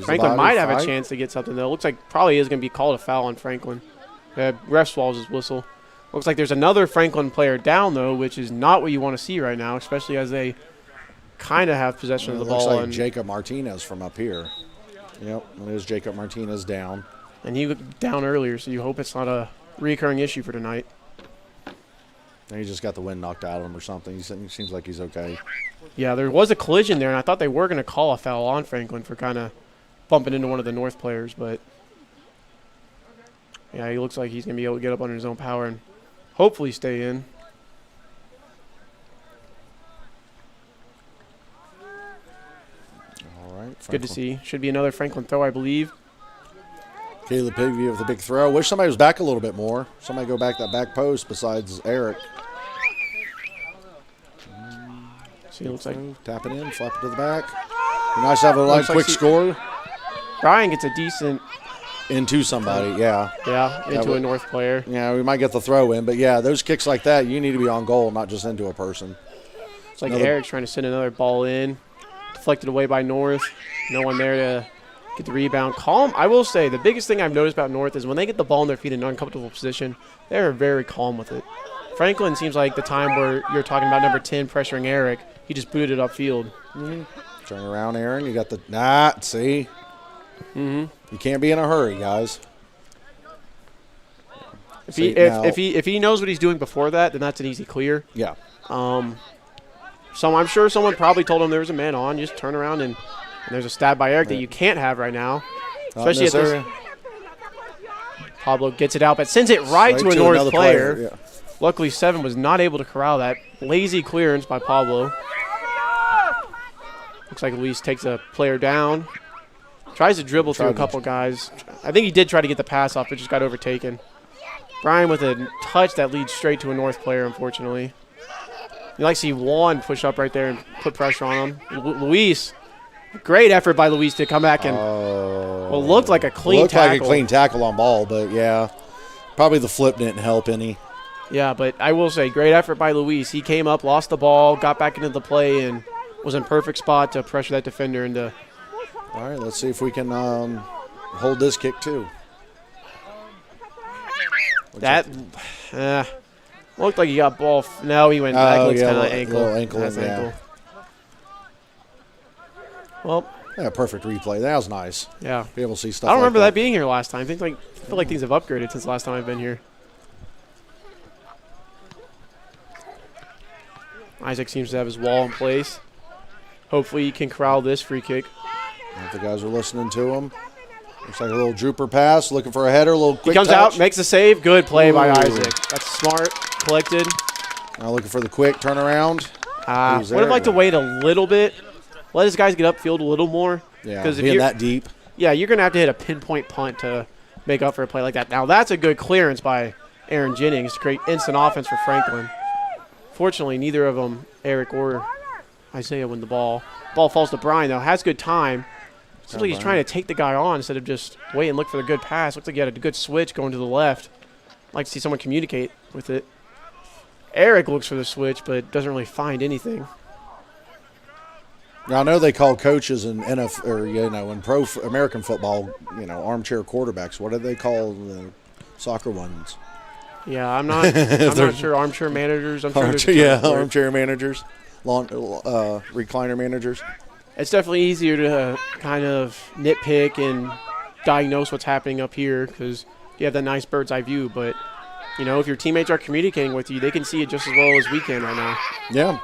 Franklin might have a chance to get something, though. Looks like probably is going to be called a foul on Franklin. Ref swallows his whistle. Looks like there's another Franklin player down, though, which is not what you want to see right now, especially as they kind of have possession of the ball. Looks like Jacob Martinez from up here. Yep, there's Jacob Martinez down. And he was down earlier, so you hope it's not a recurring issue for tonight. And he just got the wind knocked out of him or something. He seems like he's okay. Yeah, there was a collision there, and I thought they were going to call a foul on Franklin for kind of bumping into one of the North players. But, yeah, he looks like he's going to be able to get up under his own power and hopefully stay in. All right. Good to see. Should be another Franklin throw, I believe. Caleb Pigvey with the big throw. Wish somebody was back a little bit more. Somebody go back that back post besides Eric. See, it looks like tap it in, flap it to the back. Nice to have a quick score. Brian gets a decent into somebody, yeah. Yeah, into a North player. Yeah, we might get the throw in, but yeah, those kicks like that, you need to be on goal, not just into a person. It's like Eric's trying to send another ball in, deflected away by North. No one there to get the rebound. Calm. I will say the biggest thing I've noticed about North is when they get the ball in their feet in an uncomfortable position, they're very calm with it. Franklin seems like the time where you're talking about number 10 pressuring Eric, he just booted it upfield. Mm-hmm. Turn around, Aaron. You got the see. Mm-hmm. You can't be in a hurry, guys. If he knows what he's doing before that, then that's an easy clear. Yeah. I'm sure someone probably told him there was a man on. Just turn around and there's a stab by Eric that you can't have right now, especially at this area. Pablo gets it out, but sends it right to a North player. Yeah. Luckily, 7 was not able to corral that. Lazy clearance by Pablo. Looks like Luis takes a player down. Tries to dribble through a couple guys. I think he did try to get the pass off, but just got overtaken. Brian with a touch that leads straight to a North player, unfortunately. You like to see Juan push up right there and put pressure on him. Luis, great effort by Luis to come back and looked like a clean tackle. Looked like a clean tackle on ball, but yeah, probably the flip didn't help any. Yeah, but I will say, great effort by Luis. He came up, lost the ball, got back into the play, and was in perfect spot to pressure that defender into All right, let's see if we can hold this kick too. That looked like he got ball. No, he went back. Looks kind of ankle. Little ankle, ankle. Well, yeah, perfect replay. That was nice. Yeah. Be able to see stuff. I don't remember that being here last time. I feel like things have upgraded since the last time I've been here. Isaac seems to have his wall in place. Hopefully he can corral this free kick. If the guys are listening to him. Looks like a little drooper pass, looking for a header, a little quick He comes touch. out, makes a save. Good play by Isaac. That's smart, collected. Now looking for the quick turnaround. Would have liked to wait a little bit. Let his guys get upfield a little more. Yeah, because if being you're that deep. Yeah, you're going to have to hit a pinpoint punt to make up for a play like that. Now, that's a good clearance by Aaron Jennings to create instant offense for Franklin. Fortunately, neither of them, Eric or Isaiah, win the ball. Ball falls to Brian, though. Has good time. Seems like he's trying to take the guy on instead of just wait and look for the good pass. Looks like he had a good switch going to the left. I'd like to see someone communicate with it. Eric looks for the switch, but doesn't really find anything. Now I know they call coaches in in pro American football, armchair quarterbacks. What do they call the soccer ones? Yeah, I'm not sure. Armchair managers. Armchair managers, recliner managers. It's definitely easier to kind of nitpick and diagnose what's happening up here because you have that nice bird's eye view. But if your teammates are communicating with you, they can see it just as well as we can right now. Yeah.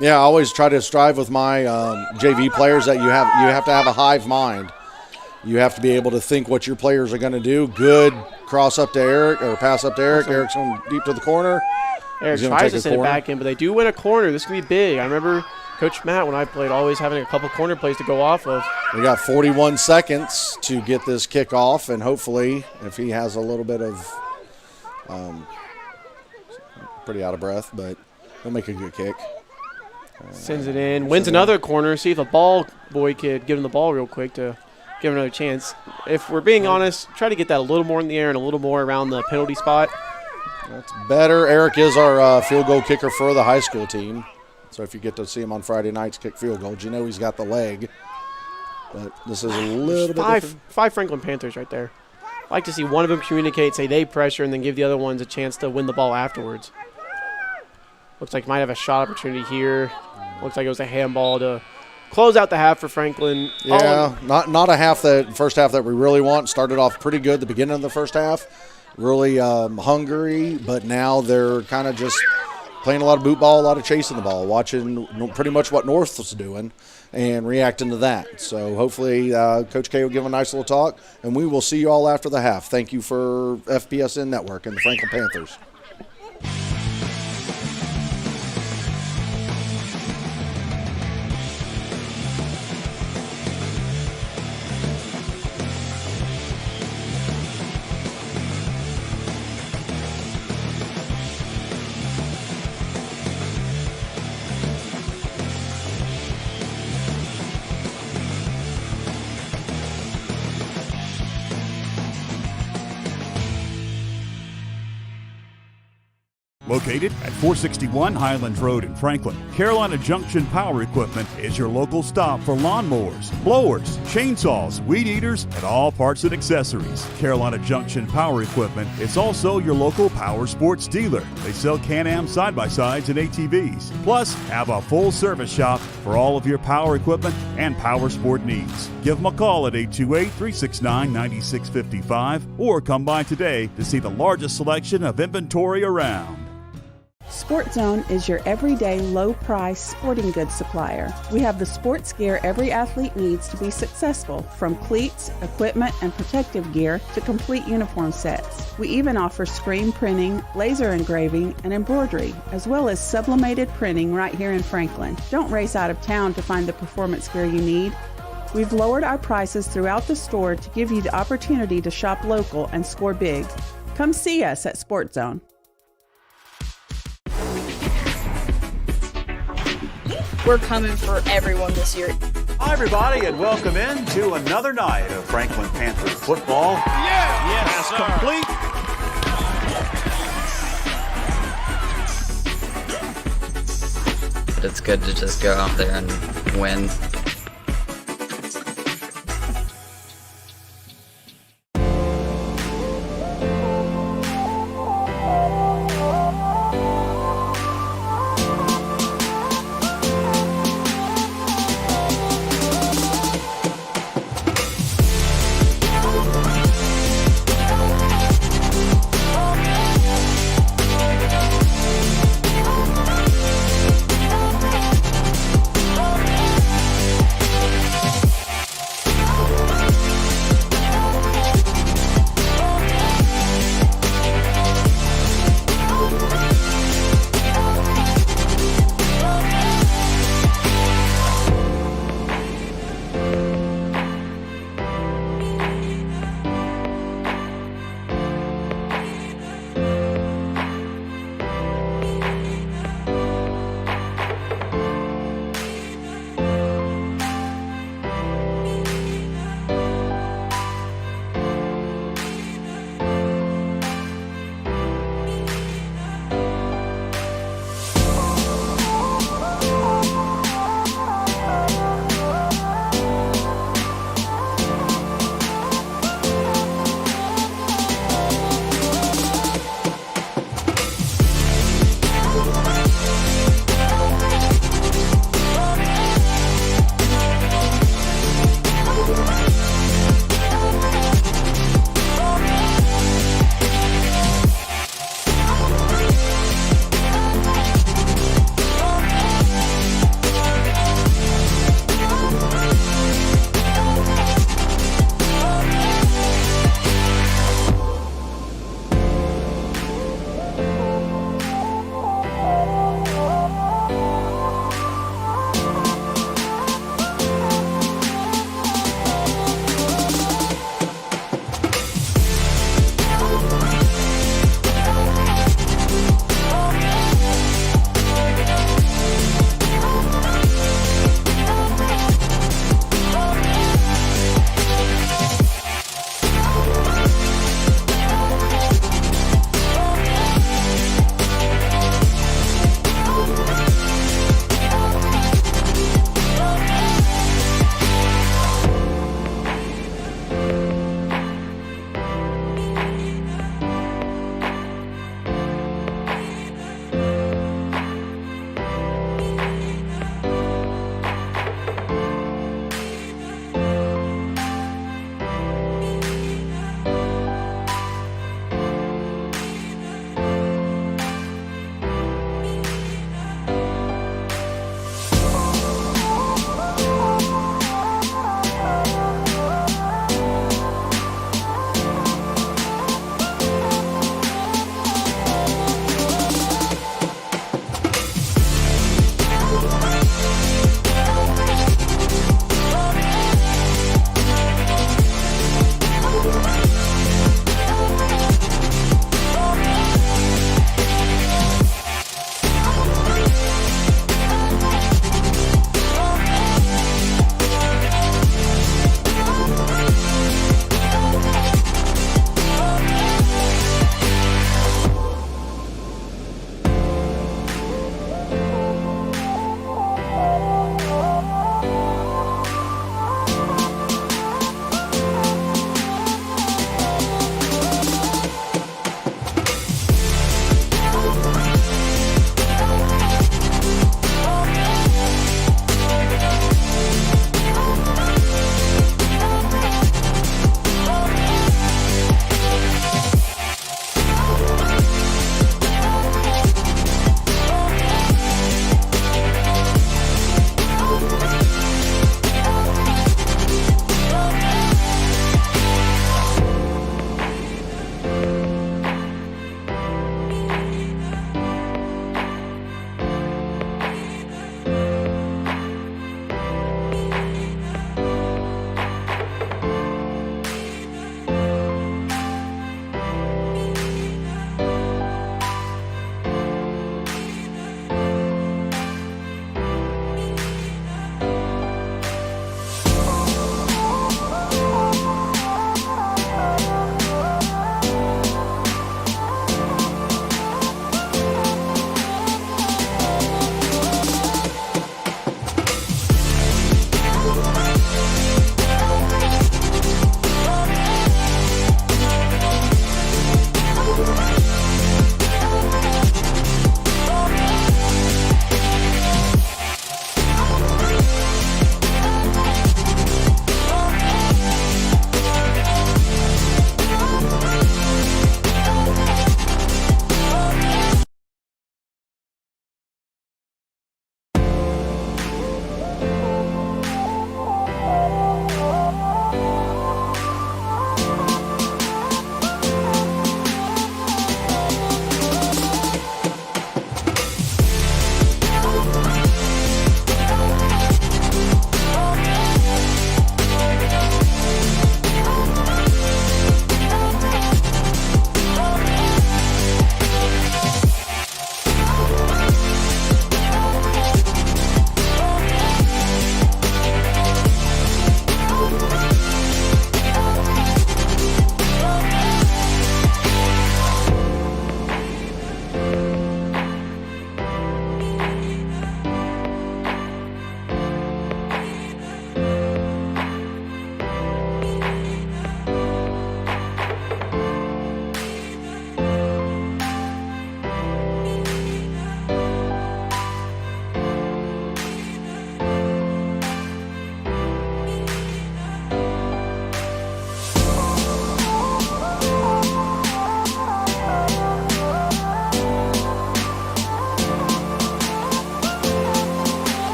Yeah, I always try to strive with my JV players that you have to have a hive mind. You have to be able to think what your players are going to do. Good cross up to Eric or pass up to Eric. Eric's going deep to the corner. Eric tries to send it back in, but they do win a corner. This could be big. I remember Coach Matt, when I played, always having a couple corner plays to go off of. We got 41 seconds to get this kick off, and hopefully, if he has a little bit of pretty out of breath, but he'll make a good kick. Sends it in, wins another corner. See if the ball boy could give him the ball real quick to give him another chance. If we're being honest, try to get that a little more in the air and a little more around the penalty spot. That's better. Eric is our field goal kicker for the high school team. So if you get to see him on Friday nights kick field goals, he's got the leg. But this is a little bit different. 5 Franklin Panthers right there. I'd like to see one of them communicate, say they pressure, and then give the other ones a chance to win the ball afterwards. Looks like might have a shot opportunity here. Looks like it was a handball to close out the half for Franklin. Yeah, not a first half that we really want. Started off pretty good at the beginning of the first half. Really hungry, but now they're kind of just playing a lot of boot ball, a lot of chasing the ball, watching pretty much what North was doing and reacting to that. So hopefully Coach K will give a nice little talk, and we will see you all after the half. Thank you for FPSN Network and the Franklin Panthers. Located at 461 Highlands Road in Franklin, Carolina Junction Power Equipment is your local stop for lawnmowers, blowers, chainsaws, weed eaters, and all parts and accessories. Carolina Junction Power Equipment is also your local power sports dealer. They sell Can-Am side-by-sides and ATVs, plus have a full service shop for all of your power equipment and power sport needs. Give them a call at 828-369-9655 or come by today to see the largest selection of inventory around. Sport Zone is your everyday low-price sporting goods supplier. We have the sports gear every athlete needs to be successful, from cleats, equipment, and protective gear to complete uniform sets. We even offer screen printing, laser engraving, and embroidery, as well as sublimated printing right here in Franklin. Don't race out of town to find the performance gear you need. We've lowered our prices throughout the store to give you the opportunity to shop local and score big. Come see us at Sport Zone. We're coming for everyone this year. Hi, everybody, and welcome in to another night of Franklin Panther football. Yes, complete. It's good to just go out there and win.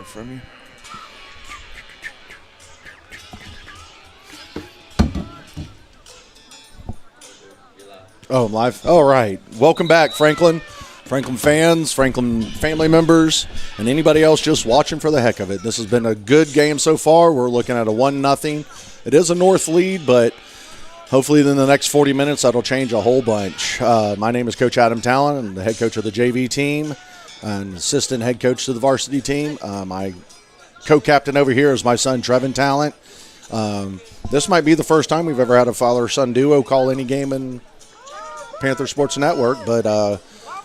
From you. Oh, I'm live. All right. Welcome back, Franklin. Franklin fans, Franklin family members, and anybody else just watching for the heck of it. This has been a good game so far. We're looking at a 1-0. It is a North lead, but hopefully in the next 40 minutes that'll change a whole bunch. My name is Coach Adam Talon. I'm the head coach of the JV team and assistant head coach to the varsity team. My co-captain over here is my son, Trevin Talent. This might be the first time we've ever had a father-son duo call any game in Panther Sports Network, but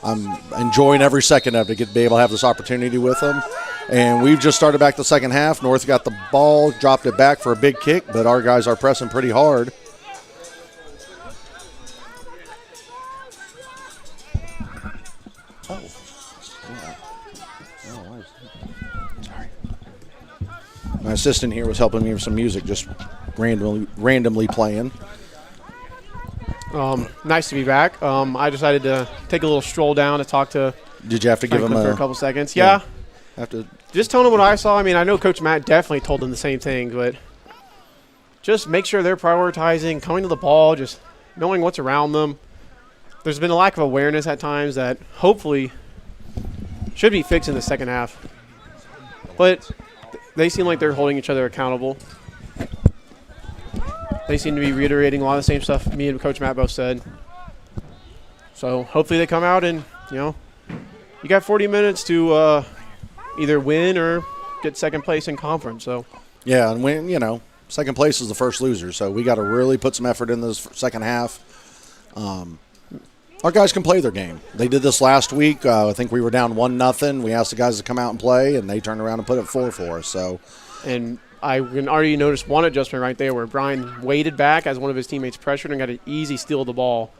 I'm enjoying every second of it to be able to have this opportunity with them. And we've just started back the second half. North got the ball, dropped it back for a big kick, but our guys are pressing pretty hard. My assistant here was helping me with some music, just randomly playing. Nice to be back. I decided to take a little stroll down to talk to Did you have to give him for a couple seconds? Yeah. Have to just telling him what I saw. I mean, I know Coach Matt definitely told him the same thing, but just make sure they're prioritizing coming to the ball, just knowing what's around them. There's been a lack of awareness at times that hopefully should be fixed in the second half. But they seem like they're holding each other accountable. They seem to be reiterating a lot of the same stuff me and Coach Matt both said. So hopefully they come out and, you got 40 minutes to either win or get second place in conference. So yeah, and when, second place is the first loser, so we got to really put some effort in this second half. Our guys can play their game. They did this last week. I think we were down 1-0. We asked the guys to come out and play, and they turned around and put it 4 for us. So, and I can already notice one adjustment right there where Brian waited back as one of his teammates pressured and got an easy steal of the ball.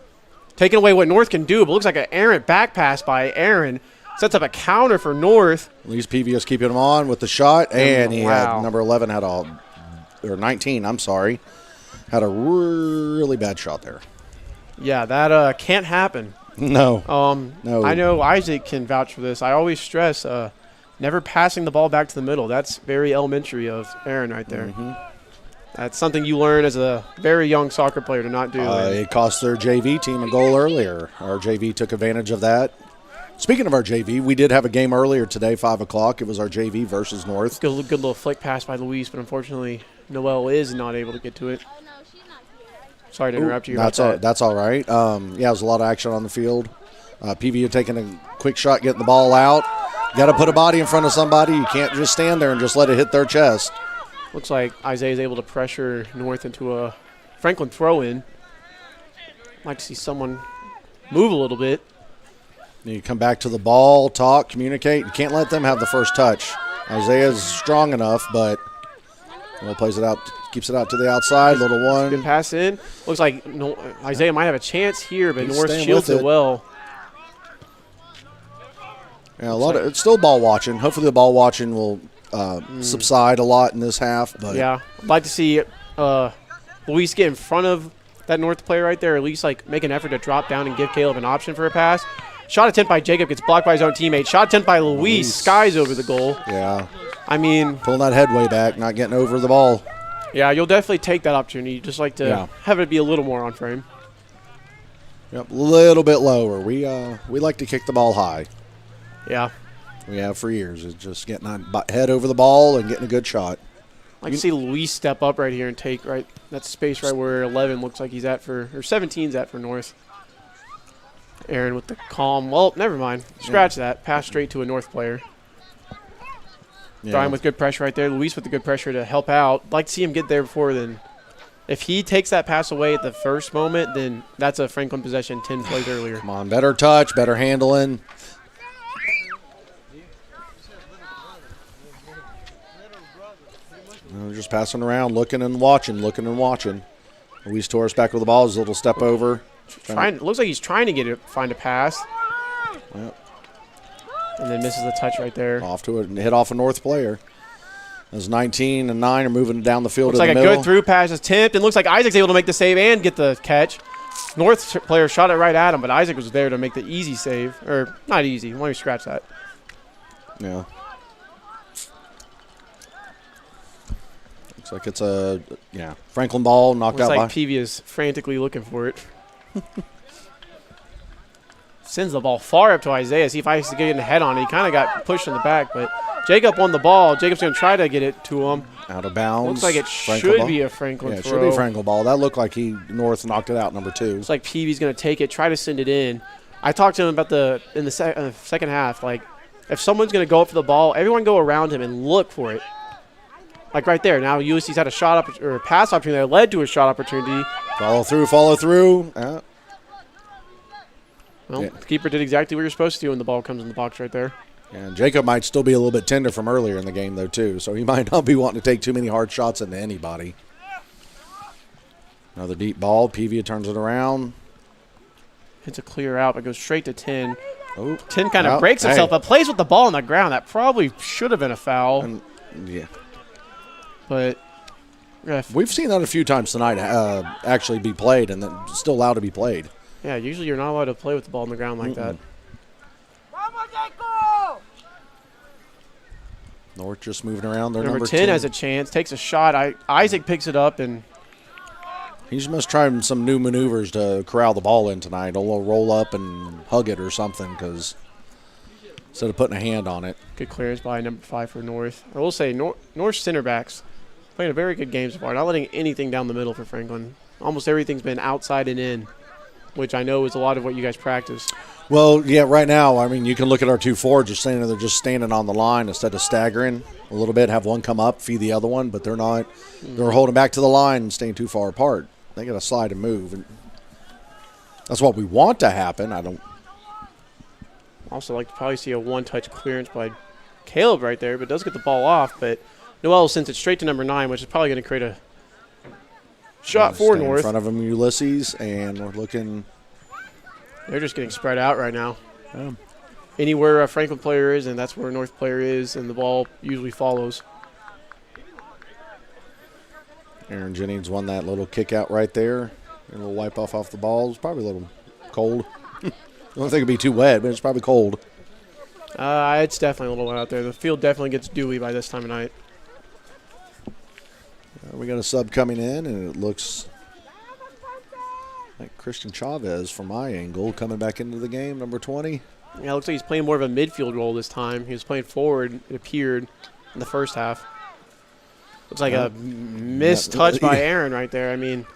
Taking away what North can do, but looks like an errant back pass by Aaron. Sets up a counter for North. At least PVS keeping him on with the shot, and he wow. had number 11 had or 19, I'm sorry, had a really bad shot there. Yeah, that can't happen. No. No. I know Isaac can vouch for this. I always stress never passing the ball back to the middle. That's very elementary of Aaron right there. Mm-hmm. That's something you learn as a very young soccer player to not do. It cost their JV team a goal earlier. Our JV took advantage of that. Speaking of our JV, we did have a game earlier today, 5 o'clock. It was our JV versus North. Good little flick pass by Luis, but unfortunately Noel is not able to get to it. Sorry to interrupt you. That's all right. Yeah, there's a lot of action on the field. PV taking a quick shot, getting the ball out. Got to put a body in front of somebody. You can't just stand there and just let it hit their chest. Looks like Isaiah is able to pressure North into a Franklin throw-in. Like to see someone move a little bit. You come back to the ball, talk, communicate. You can't let them have the first touch. Isaiah's strong enough, but plays it out, keeps it out to the outside. Little one. Good pass in. Looks like Isaiah might have a chance here, but He's North staying shields with it well. Yeah, it's still ball watching. Hopefully the ball watching will subside a lot in this half. But yeah, I'd like to see Luis get in front of that North player right there, or at least like make an effort to drop down and give Caleb an option for a pass. Shot attempt by Jacob gets blocked by his own teammate. Shot attempt by Luis skies over the goal. Yeah. I mean, pulling that headway back, not getting over the ball. Yeah, you'll definitely take that opportunity. You just like to have it be a little more on frame. Yep, a little bit lower. We like to kick the ball high. Yeah. We have for years. It's just getting on head over the ball and getting a good shot. I like to see Luis step up right here and take that space right where 11 looks like he's at or 17's at for North. Aaron with the calm. Well, never mind. Scratch that. Pass straight to a North player. Yeah. Brian with good pressure right there. Luis with the good pressure to help out. Like to see him get there before then. If he takes that pass away at the first moment, then that's a Franklin possession 10 plays earlier. Come on, better touch, better handling. Just passing around, looking and watching. Luis Torres back with the ball. His little step over. Looks like he's trying to find a pass. Yep. And then misses the touch right there. Off to it and hit off a North player. As 19 and 9 are moving down the field. Looks like a good through pass attempt. And looks like Isaac's able to make the save and get the catch. North player shot it right at him, but Isaac was there to make the easy save. Or not easy. Let me scratch that. Yeah. Looks like it's a Franklin ball knocked out. Looks like Peavy is frantically looking for it. Sends the ball far up to Isaiah. See if Isaac can get a head on it. He kind of got pushed in the back, but Jacob won the ball. Jacob's going to try to get it to him. Out of bounds. Looks like it should be a Franklin throw. It should be a Franklin ball. That looked like North knocked it out, number 2. Looks like Peavy's going to take it, try to send it in. I talked to him about in the second half, like if someone's going to go up for the ball, everyone go around him and look for it. Like right there. Now USC's had a shot or a pass opportunity that led to a shot opportunity. Follow through. Well, the keeper did exactly what you're supposed to do when the ball comes in the box right there. And Jacob might still be a little bit tender from earlier in the game, though, too. So he might not be wanting to take too many hard shots into anybody. Another deep ball. Peavy turns it around. Hits a clear out, but goes straight to 10. Oh, 10 kind of breaks himself, but plays with the ball on the ground. That probably should have been a foul. Yeah. But we've seen that a few times tonight actually be played and then still allowed to be played. Yeah, usually you're not allowed to play with the ball on the ground like that. North just moving around. Their number 10 has a chance, takes a shot. Isaac picks it up, and he's must try some new maneuvers to corral the ball in tonight. A little roll up and hug it or something, because instead of putting a hand on it. Good clearance by number 5 for North. I will say North center backs playing a very good game so far. Not letting anything down the middle for Franklin. Almost everything's been outside and in, which I know is a lot of what you guys practice. Well, yeah, right now, I mean, you can look at our 2 forwards. They're just standing on the line instead of staggering a little bit, have one come up, feed the other one, but they're not. They're holding back to the line and staying too far apart. They got to slide and move. And that's what we want to happen. I don't. Also like to probably see a one-touch clearance by Caleb right there, but does get the ball off. But Noel sends it straight to number 9, which is probably going to create a shot for Stay North. in front of him, Ulysses, and we're looking. They're just getting spread out right now. Yeah. Anywhere a Franklin player is, and that's where a North player is, and the ball usually follows. Aaron Jennings won that little kick out right there. A little wipe off the ball. It's probably a little cold. I don't think it'd be too wet, but it's probably cold. It's definitely a little wet out there. The field definitely gets dewy by this time of night. We got a sub coming in, and it looks like Christian Chavez from my angle coming back into the game, number 20. Yeah, it looks like he's playing more of a midfield role this time. He was playing forward, it appeared, in the first half. Looks like a missed touch by Aaron right there. I mean,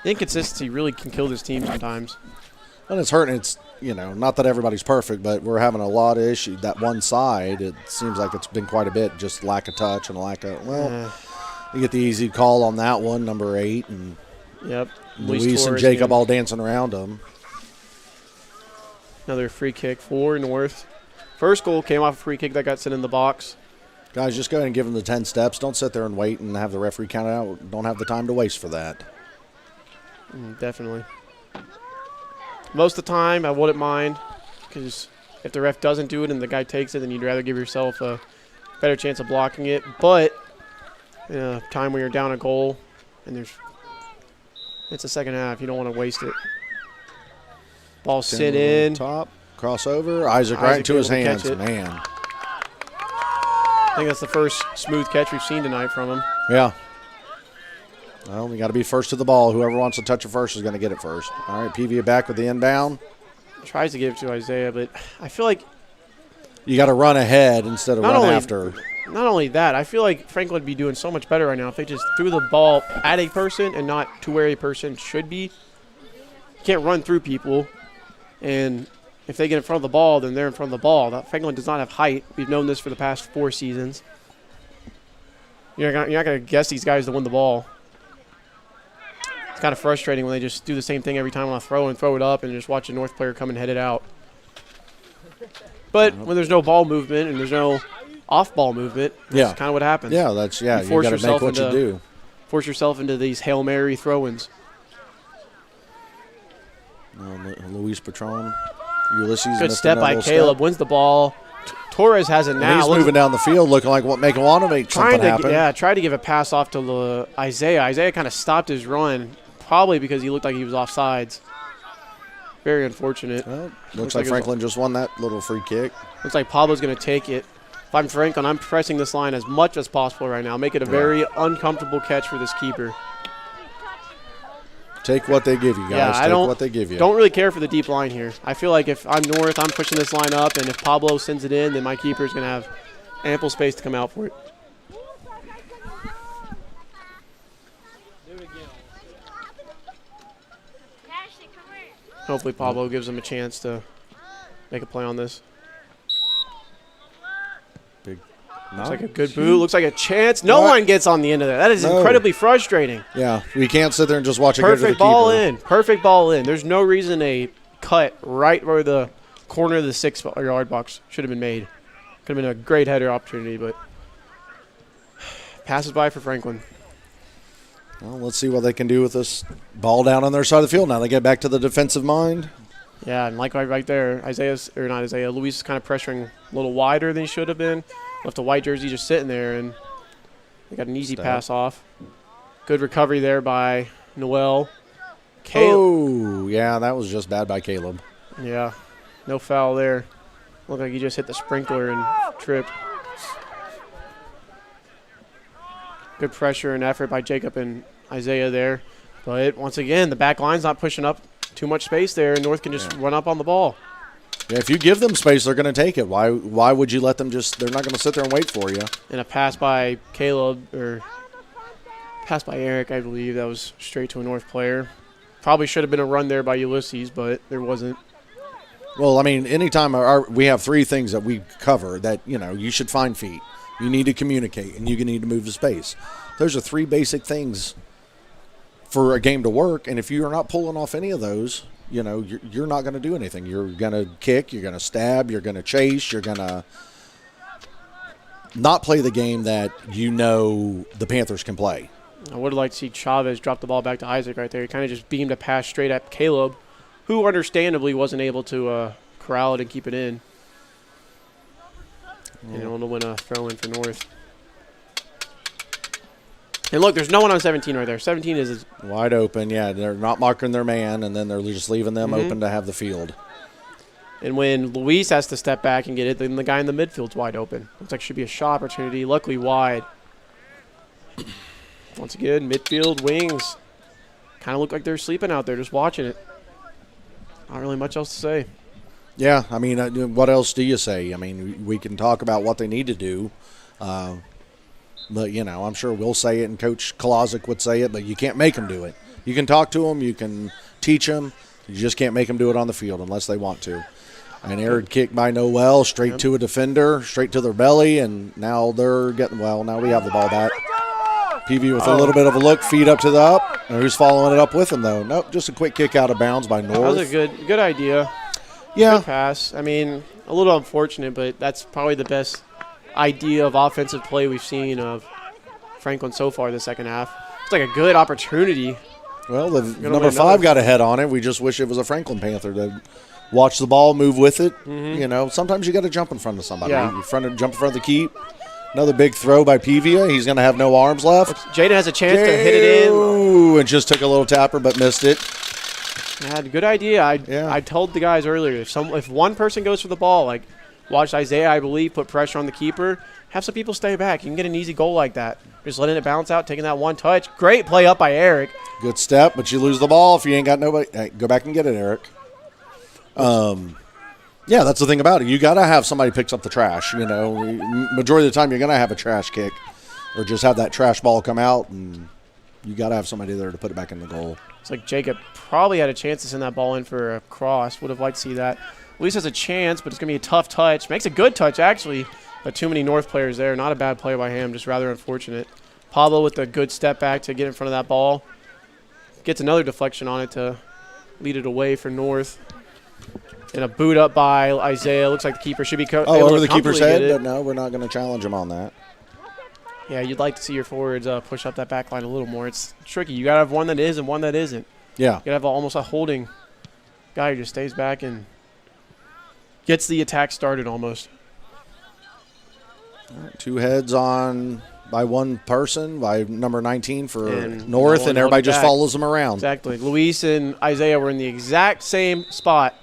inconsistency really can kill this team sometimes. And it's hurting. It's, not that everybody's perfect, but we're having a lot of issues. That one side, it seems like it's been quite a bit, just lack of touch and lack of, you get the easy call on that one, number 8. And yep. Luis and Jacob all dancing around him. Another free kick for North. First goal came off a free kick that got sent in the box. Guys, just go ahead and give them the 10 steps. Don't sit there and wait and have the referee count it out. Don't have the time to waste for that. Definitely. Most of the time, I wouldn't mind, because if the ref doesn't do it and the guy takes it, then you'd rather give yourself a better chance of blocking it. But in a time when you're down a goal and it's the second half, you don't want to waste it. Ball sit in. Top, crossover. Isaac right into his hands. Man. I think that's the first smooth catch we've seen tonight from him. Yeah. Well, we got to be first to the ball. Whoever wants to touch it first is going to get it first. All right, PV back with the inbound. Tries to give it to Isaiah, but I feel like you got to run ahead instead of run after. Not only that, I feel like Franklin would be doing so much better right now if they just threw the ball at a person and not to where a person should be. You can't run through people, and if they get in front of the ball, then they're in front of the ball. Franklin does not have height. We've known this for the past 4 seasons. You're not going to guess these guys to win the ball. It's kind of frustrating when they just do the same thing every time on a throw and throw it up and just watch a North player come and head it out. But when there's no ball movement and there's no off-ball movement, that's kind of what happens. Yeah, you got to make what you do. Force yourself into these Hail Mary throw-ins. Luis Patron. Ulysses. Good step by Caleb. Wins the ball. Torres has it now. And he's moving down the field looking like want to make something happen. Yeah, tried to give a pass off to Isaiah. Isaiah kind of stopped his run, probably because he looked like he was offsides. Very unfortunate. Well, looks like Franklin just won that little free kick. Looks like Pablo's going to take it. If I'm Franklin, I'm pressing this line as much as possible right now. Make it a very uncomfortable catch for this keeper. Take what they give you, guys. Take what they give you. Don't really care for the deep line here. I feel like if I'm North, I'm pushing this line up, and if Pablo sends it in, then my keeper is going to have ample space to come out for it. Hopefully Pablo gives him a chance to make a play on this. Looks like a good boot. Looks like a chance. No one gets on the end of that. That is incredibly frustrating. Yeah, we can't sit there and just watch it go to the keeper. Perfect ball in. Perfect ball in. There's no reason a cut right where the corner of the 6-yard box should have been made. Could have been a great header opportunity, but passes by for Franklin. Well, let's see what they can do with this ball down on their side of the field now. They get back to the defensive mind. Yeah, and like right there, Luis is kind of pressuring a little wider than he should have been. Left a white jersey just sitting there, and they got an easy pass off. Good recovery there by Noel. Oh, yeah, that was just bad by Caleb. Yeah, no foul there. Looked like he just hit the sprinkler and tripped. Good pressure and effort by Jacob and Isaiah there. But once again, the back line's not pushing up too much space there, and North can just run up on the ball. Yeah, if you give them space, they're going to take it. Why would you let them just – they're not going to sit there and wait for you. And a pass by Caleb, or pass by Eric, I believe. That was straight to a North player. Probably should have been a run there by Ulysses, but there wasn't. Well, I mean, anytime we have 3 things that we cover that, you should find feet. You need to communicate, and you need to move to space. Those are 3 basic things for a game to work, and if you are not pulling off any of those – you're not going to do anything. You're going to kick, you're going to stab, you're going to chase, you're going to not play the game that the Panthers can play. I would like to see Chavez drop the ball back to Isaac right there. He kind of just beamed a pass straight at Caleb, who understandably wasn't able to corral it and keep it in. And it'll win a throw in for North. And look, there's no one on 17 right there. 17 is wide open. Yeah, they're not marking their man, and then they're just leaving them open to have the field. And when Luis has to step back and get it, then the guy in the midfield's wide open. Looks like should be a shot opportunity. Luckily wide. Once again, midfield, wings. Kind of look like they're sleeping out there, just watching it. Not really much else to say. Yeah, I mean, what else do you say? I mean, we can talk about what they need to do. But, I'm sure we'll say it, and Coach Kolozic would say it, but you can't make them do it. You can talk to them. You can teach them. You just can't make them do it on the field unless they want to. An aired kick by Noel, straight to a defender, straight to their belly, and now they're getting, now we have the ball back. PV with a little bit of a look, feet up to the up. And who's following it up with him, though? Nope, just a quick kick out of bounds by North. That was a good idea. Yeah. Good pass. I mean, a little unfortunate, but that's probably the best idea of offensive play we've seen of Franklin so far this second half. It's like a good opportunity. Well, the number 5 got a head on it. We just wish it was a Franklin Panther to watch the ball, move with it. Sometimes you got to jump in front of somebody. Yeah. Jump in front of the keep. Another big throw by Pevia. He's going to have no arms left. Jaden has a chance to hit it in. Ooh, and just took a little tapper but missed it. Yeah, good idea. I told the guys earlier, if one person goes for the ball, like watch Isaiah, I believe, put pressure on the keeper, have some people stay back. You can get an easy goal like that. Just letting it bounce out, taking that one touch. Great play up by Eric. Good step, but you lose the ball if you ain't got nobody. Hey, go back and get it, Eric. Yeah, that's the thing about it. You got to have somebody picks up the trash. Majority of the time you're going to have a trash kick or just have that trash ball come out, and you got to have somebody there to put it back in the goal. It's like Jacob probably had a chance to send that ball in for a cross. Would have liked to see that. At least has a chance, but it's going to be a tough touch. Makes a good touch, actually, but too many North players there. Not a bad play by him, just rather unfortunate. Pablo with a good step back to get in front of that ball. Gets another deflection on it to lead it away for North. And a boot up by Isaiah. Looks like the keeper should be over the keeper's head, but no, we're not going to challenge him on that. Yeah, you'd like to see your forwards push up that back line a little more. It's tricky. You got to have one that is and one that isn't. Yeah. You got to have almost a holding guy who just stays back and gets the attack started almost. All right, 2 heads on by one person, by number 19 for and North, and everybody just follows them around. Exactly. Luis and Isaiah were in the exact same spot.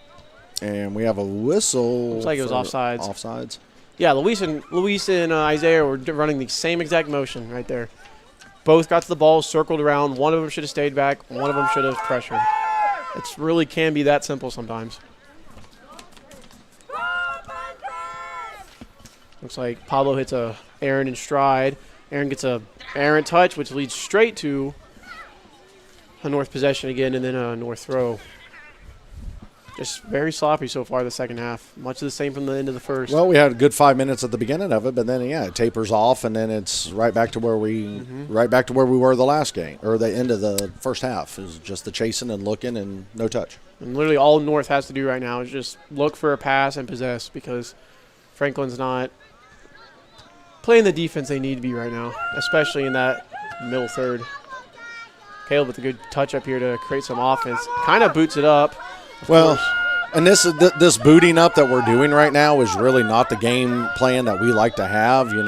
And we have a whistle. Looks like it was offsides. Offsides. Yeah, Luis and Isaiah were running the same exact motion right there. Both got to the ball, circled around. One of them should have stayed back. One of them should have pressured. It really can be that simple sometimes. Looks like Pablo hits a Aaron in stride. Aaron gets a errant touch, which leads straight to a North possession again, and then a North throw. Just very sloppy so far the second half. Much of the same from the end of the first. Well, we had a good 5 minutes at the beginning of it, but then it tapers off, and then it's right back to where we were the last game, or the end of the first half. It was just the chasing and looking and no touch. And literally all North has to do right now is just look for a pass and possess, because Franklin's not playing the defense they need to be right now, especially in that middle third. Caleb with a good touch up here to create some offense. Kind of boots it up. Well, and this booting up that we're doing right now is really not the game plan that we like to have. You're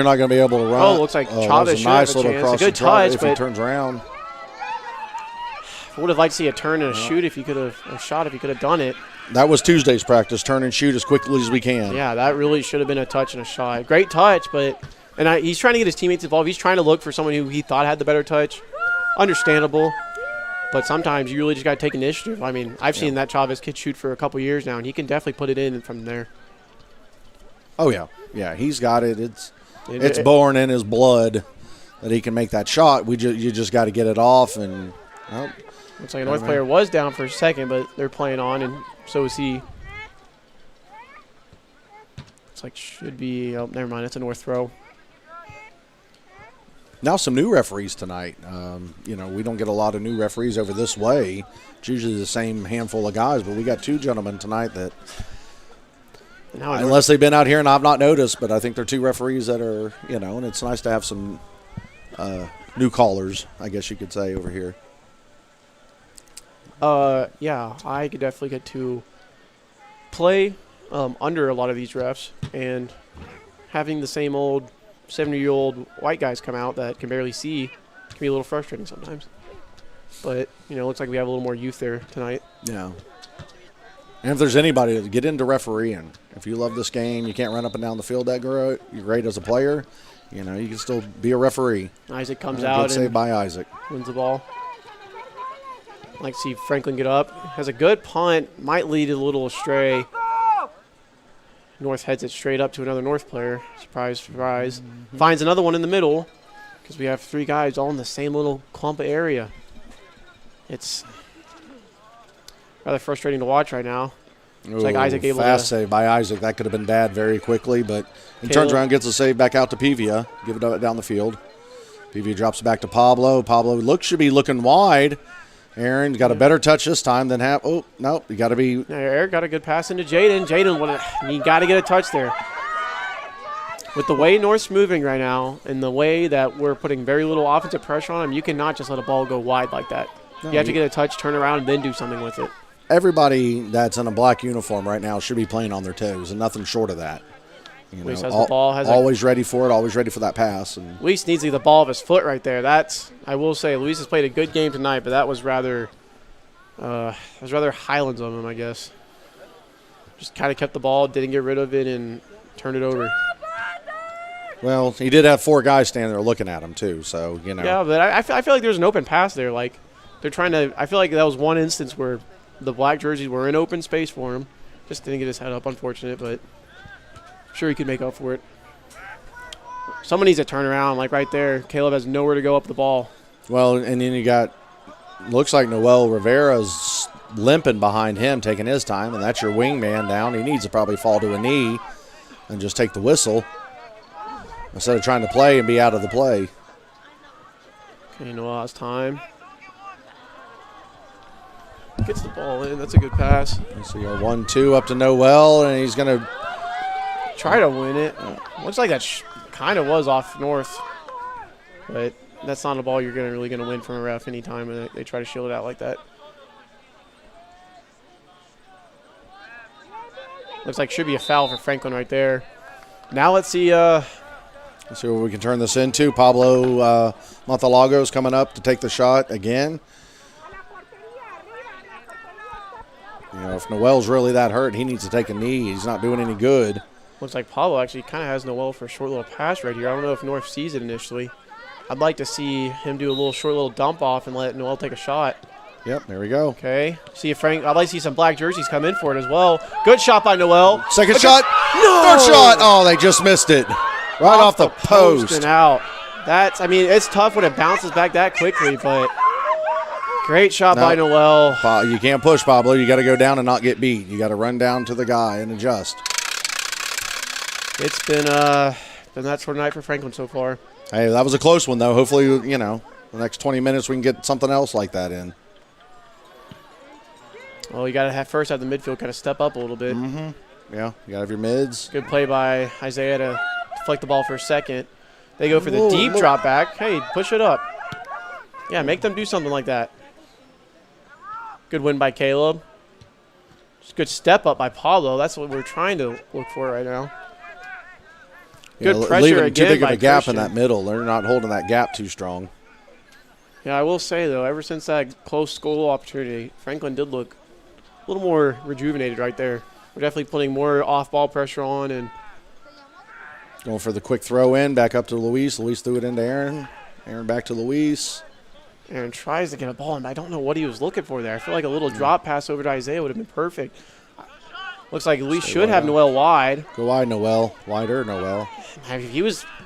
not going to be able to run. Oh, looks like Chavez should have a chance. A good touch, if he turns around. I would have liked to see a turn and a shoot if he could have, a shot if he could have done it. That was Tuesday's practice, turn and shoot as quickly as we can. Yeah, that really should have been a touch and a shot. Great touch, he's trying to get his teammates involved. He's trying to look for someone who he thought had the better touch. Understandable. But sometimes you really just got to take initiative. I mean, I've seen that Chavez kid shoot for a couple years now, and he can definitely put it in from there. Oh, yeah. Yeah, he's got it. It's born in his blood that he can make that shot. You just got to get it off. And looks like a North player was down for a second, but they're playing on, and so is he. Looks like should be – oh, never mind. It's a North throw. Now some new referees tonight. We don't get a lot of new referees over this way. It's usually the same handful of guys, but we got 2 gentlemen tonight that Now Unless they've been out here and I've not noticed, but I think they're 2 referees that are, and it's nice to have some new callers, I guess you could say, over here. Yeah, I could definitely get to play under a lot of these refs, and having the same old 70-year-old white guys come out that can barely see can be a little frustrating sometimes. But, it looks like we have a little more youth there tonight. Yeah. And if there's anybody to get into refereeing, if you love this game, you can't run up and down the field that great, you're great as a player, you can still be a referee. Isaac comes out good save by Isaac. Wins the ball. I like to see Franklin get up. Has a good punt. Might lead a little astray. North heads it straight up to another North player. Surprise, surprise. Finds another one in the middle because we have 3 guys all in the same little clump of area. It's rather frustrating to watch right now. It's like Isaac able fast to save by Isaac. That could have been bad very quickly, but he turns around, gets a save back out to Pevia. Give it down the field. Pevia drops it back to Pablo. Pablo should be looking wide. Aaron's got a better touch this time than half. Oh, no, you got to be. Eric got a good pass into Jaden. Jaden, you got to get a touch there. With the way North's moving right now and the way that we're putting very little offensive pressure on them, you cannot just let a ball go wide like that. No, you have to get a touch, turn around, and then do something with it. Everybody that's in a black uniform right now should be playing on their toes and nothing short of that. Luis has the ball. Always ready for it, always ready for that pass. And Luis needs to get the ball of his foot right there. I will say, Luis has played a good game tonight, but that was rather Highlands of him, I guess. Just kind of kept the ball, didn't get rid of it, and turned it over. Well, he did have 4 guys standing there looking at him, too, so, Yeah, but I feel like there's an open pass there. Like, they're trying to – I feel like that was one instance where the black jerseys were in open space for him. Just didn't get his head up, unfortunate, but I'm sure he could make up for it. Someone needs to turn around, like right there. Caleb has nowhere to go up the ball. Well, and then you got – looks like Noel Rivera's limping behind him, taking his time, and that's your wingman down. He needs to probably fall to a knee and just take the whistle instead of trying to play and be out of the play. Okay, Noel has time. Gets the ball in. That's a good pass. So you got 1-2 up to Noel, and he's going to try to win it. Looks like that kind of was off North, but that's not a ball you're really going to win from a ref anytime when they try to shield it out like that. Looks like should be a foul for Franklin right there. Now let's see. Let's see what we can turn this into. Pablo Montalagos coming up to take the shot again. If Noel's really that hurt, he needs to take a knee. He's not doing any good. Looks like Pablo actually kind of has Noel for a short little pass right here. I don't know if North sees it initially. I'd like to see him do a short little dump off and let Noel take a shot. Yep, there we go. Okay. See if Frank. I'd like to see some black jerseys come in for it as well. Good shot by Noel. Second shot. No! Third shot. Oh, they just missed it. Right off the post. And out. It's tough when it bounces back that quickly, but great shot by Noel. You can't push, Pablo. You got to go down and not get beat. You got to run down to the guy and adjust. It's been that sort of night for Franklin so far. Hey, that was a close one, though. Hopefully, the next 20 minutes we can get something else like that in. Well, you got to have the midfield kind of step up a little bit. Mm-hmm. Yeah, you got to have your mids. Good play by Isaiah to deflect the ball for a second. They go for the deep drop back. Hey, push it up. Yeah, make them do something like that. Good win by Caleb. Just good step up by Pablo. That's what we're trying to look for right now. Good pressure again. Too big of a gap in that middle. They're not holding that gap too strong. Yeah, I will say, though, ever since that close goal opportunity, Franklin did look a little more rejuvenated right there. We're definitely putting more off-ball pressure on. And going for the quick throw in, back up to Luis. Luis threw it into Aaron. Aaron back to Luis. Aaron tries to get a ball, and I don't know what he was looking for there. I feel like a little drop pass over to Isaiah would have been perfect. Looks like Luis should have Noel wide. Go wide, Noel. Wider, Noel.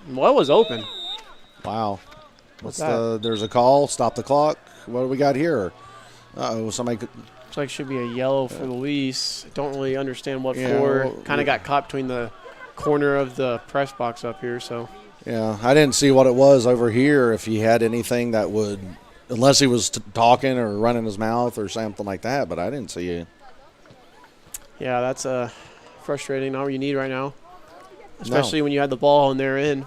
Noel was open. Wow. There's a call. Stop the clock. What do we got here? Somebody could. Looks like it should be a yellow for Luis. Don't really understand what for. Kind of got caught between the corner of the press box up here. So. Yeah, I didn't see what it was over here. If he had anything that would, unless he was talking or running his mouth or something like that. But I didn't see it. Yeah, that's a frustrating. Not what you need right now, especially when you had the ball and they're in.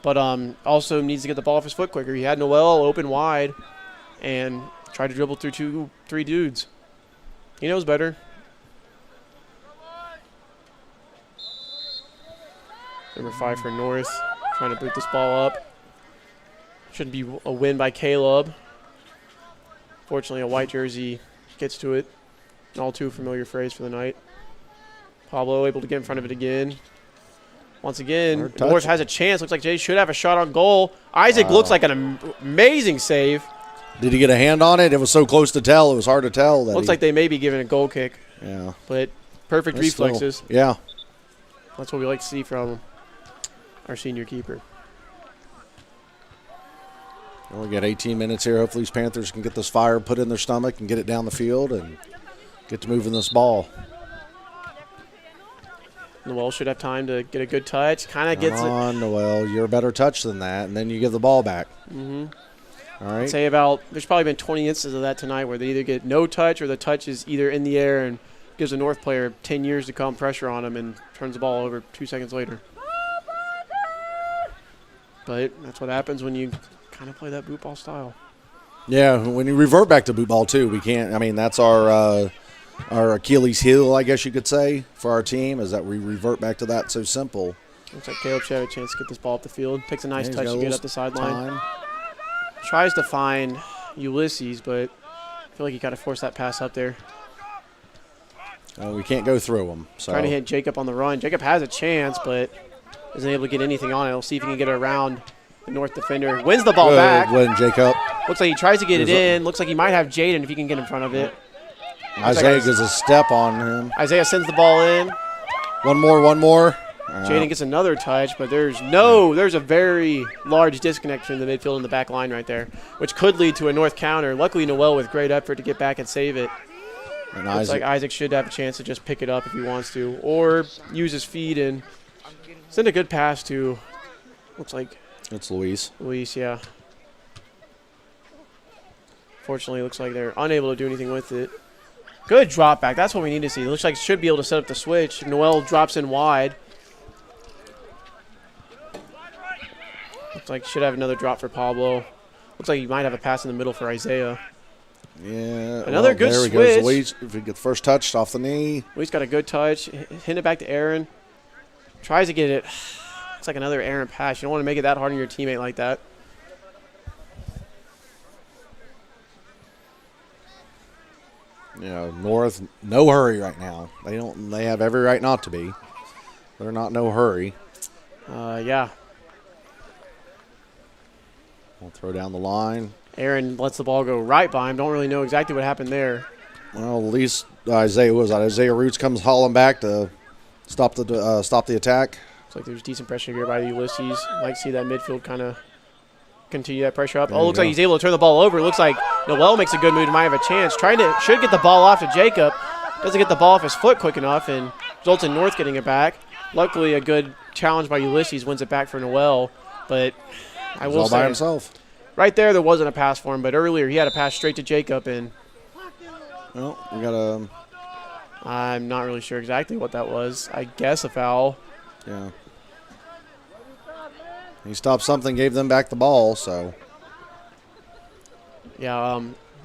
But also needs to get the ball off his foot quicker. He had Noel open wide and tried to dribble through 3 dudes. He knows better. Number 5 for North, trying to boot this ball up. Should be a win by Caleb. Fortunately, a white jersey gets to it. An all too familiar phrase for the night. Pablo able to get in front of it again. Once again, North has a chance. Looks like Jay should have a shot on goal. Isaac looks like an amazing save. Did he get a hand on it? It was so close to tell. It was hard to tell. Looks like they may be giving a goal kick. Yeah. But perfect reflexes. Still, yeah. That's what we like to see from our senior keeper. Well, we got 18 minutes here. Hopefully these Panthers can get this fire put in their stomach and get it down the field and get to moving this ball. Noel should have time to get a good touch. Kind of gets it. Come on, Noel. You're a better touch than that, and then you give the ball back. Mm-hmm. All right. I'd say there's probably been 20 instances of that tonight where they either get no touch or the touch is either in the air and gives a North player 10 years to come pressure on him and turns the ball over 2 seconds later. But that's what happens when you kind of play that boot ball style. Yeah, when you revert back to boot ball too, we can't. I mean, that's our Achilles heel, I guess you could say, for our team, is that we revert back to that so simple. Looks like Caleb should have a chance to get this ball up the field. Takes a nice touch to get up the sideline. Time. Tries to find Ulysses, but I feel like he got to force that pass up there. We can't go through him. So. Trying to hit Jacob on the run. Jacob has a chance, but isn't able to get anything on it. We'll see if he can get it around the North defender. Wins the ball back. Win, Jacob. Looks like he tries to get it in. Looks like he might have Jaden if he can get in front of it. Isaiah gets a step on him. Isaiah sends the ball in. One more. Jaden gets another touch, but there's a very large disconnect between the midfield and the back line right there, which could lead to a North counter. Luckily, Noel with great effort to get back and save it. And Looks like Isaac should have a chance to just pick it up if he wants to, or use his feet and send a good pass to, looks like it's Luis, yeah. Fortunately, it looks like they're unable to do anything with it. Good drop back. That's what we need to see. It looks like it should be able to set up the switch. Noel drops in wide. Looks like should have another drop for Pablo. Looks like he might have a pass in the middle for Isaiah. Yeah. Another good there switch. There he goes, Luis. If he gets first touch off the knee. Luis got a good touch. Hit it back to Aaron. Tries to get it. Looks like another Aaron pass. You don't want to make it that hard on your teammate like that. Yeah, North, no hurry right now. They have every right not to be. They're not no hurry. Yeah. We'll throw down the line. Aaron lets the ball go right by him. Don't really know exactly what happened there. Well, at least Isaiah Roots comes hauling back to stop the attack. Looks like there's decent pressure here by the Ulysses. Like to see that midfield kind of continue that pressure up. Looks like he's able to turn the ball over. Looks like Noel makes a good move and might have a chance. Should get the ball off to Jacob. Doesn't get the ball off his foot quick enough and results in North getting it back. Luckily, a good challenge by Ulysses wins it back for Noel. But I will say, all by himself. Right there wasn't a pass for him, but earlier he had a pass straight to Jacob. And well, we got a. I'm not really sure exactly what that was. I guess a foul. Yeah. He stopped something, gave them back the ball, so. Yeah,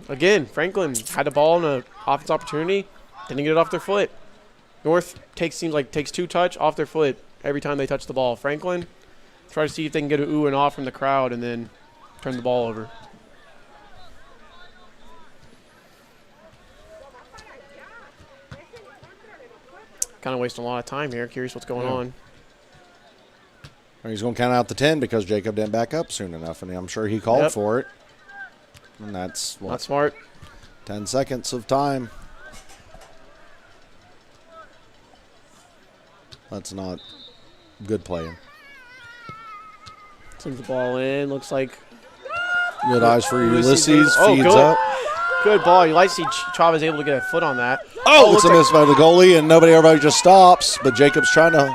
again, Franklin had the ball in an offense opportunity, didn't get it off their foot. North takes 2 touch off their foot every time they touch the ball. Franklin try to see if they can get an ooh and ah from the crowd and then turn the ball over. Kind of wasting a lot of time here. Curious what's going on. He's going to count out the 10 because Jacob didn't back up soon enough, and I'm sure he called for it. And that's not smart. 10 seconds of time. That's not good playing. Sends the ball in. Looks like good eyes for Ulysses. Feeds up. Good ball. You like to see Chavez able to get a foot on that. It's a miss by the goalie, and everybody just stops. But Jacob's trying to.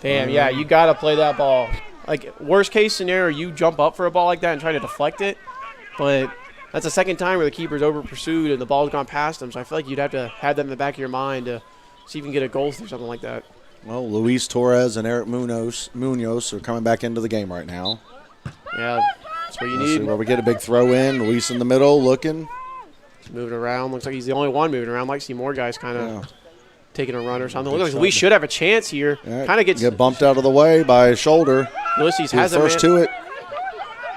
Damn, yeah, you got to play that ball. Like, worst case scenario, you jump up for a ball like that and try to deflect it. But That's the second time where the keeper's over pursued and the ball's gone past him. So I feel like you'd have to have that in the back of your mind to see if you can get a goal through something like that. Well, Luis Torres and Eric Munoz are coming back into the game right now. Yeah, that's what you Let's need. see where we get a big throw in. Luis in the middle looking. He's moving around. Looks like he's the only one moving around. Like to see more guys kind of taking a run or something. Looks like we should have a chance here. Right. Kind of get bumped out of the way by his shoulder. Ulysses has first to it.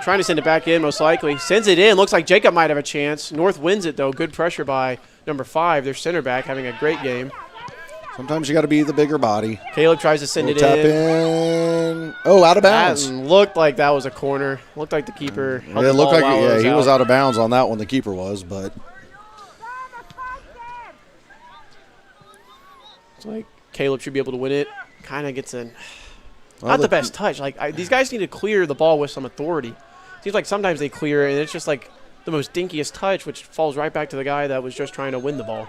Trying to send it back in, most likely. Sends it in. Looks like Jacob might have a chance. North wins it, though. Good pressure by number 5, their center back, having a great game. Sometimes you got to be the bigger body. Caleb tries to send it tap in. Oh, out of bounds. That looked like that was a corner. Looked like the keeper held Yeah, it the looked ball like while he was out of bounds on that one. The keeper was, but it's like Caleb should be able to win it. Kind of gets in. Not the best touch. Like these guys need to clear the ball with some authority. Seems like sometimes they clear it, and it's just like the most dinkiest touch, which falls right back to the guy that was just trying to win the ball.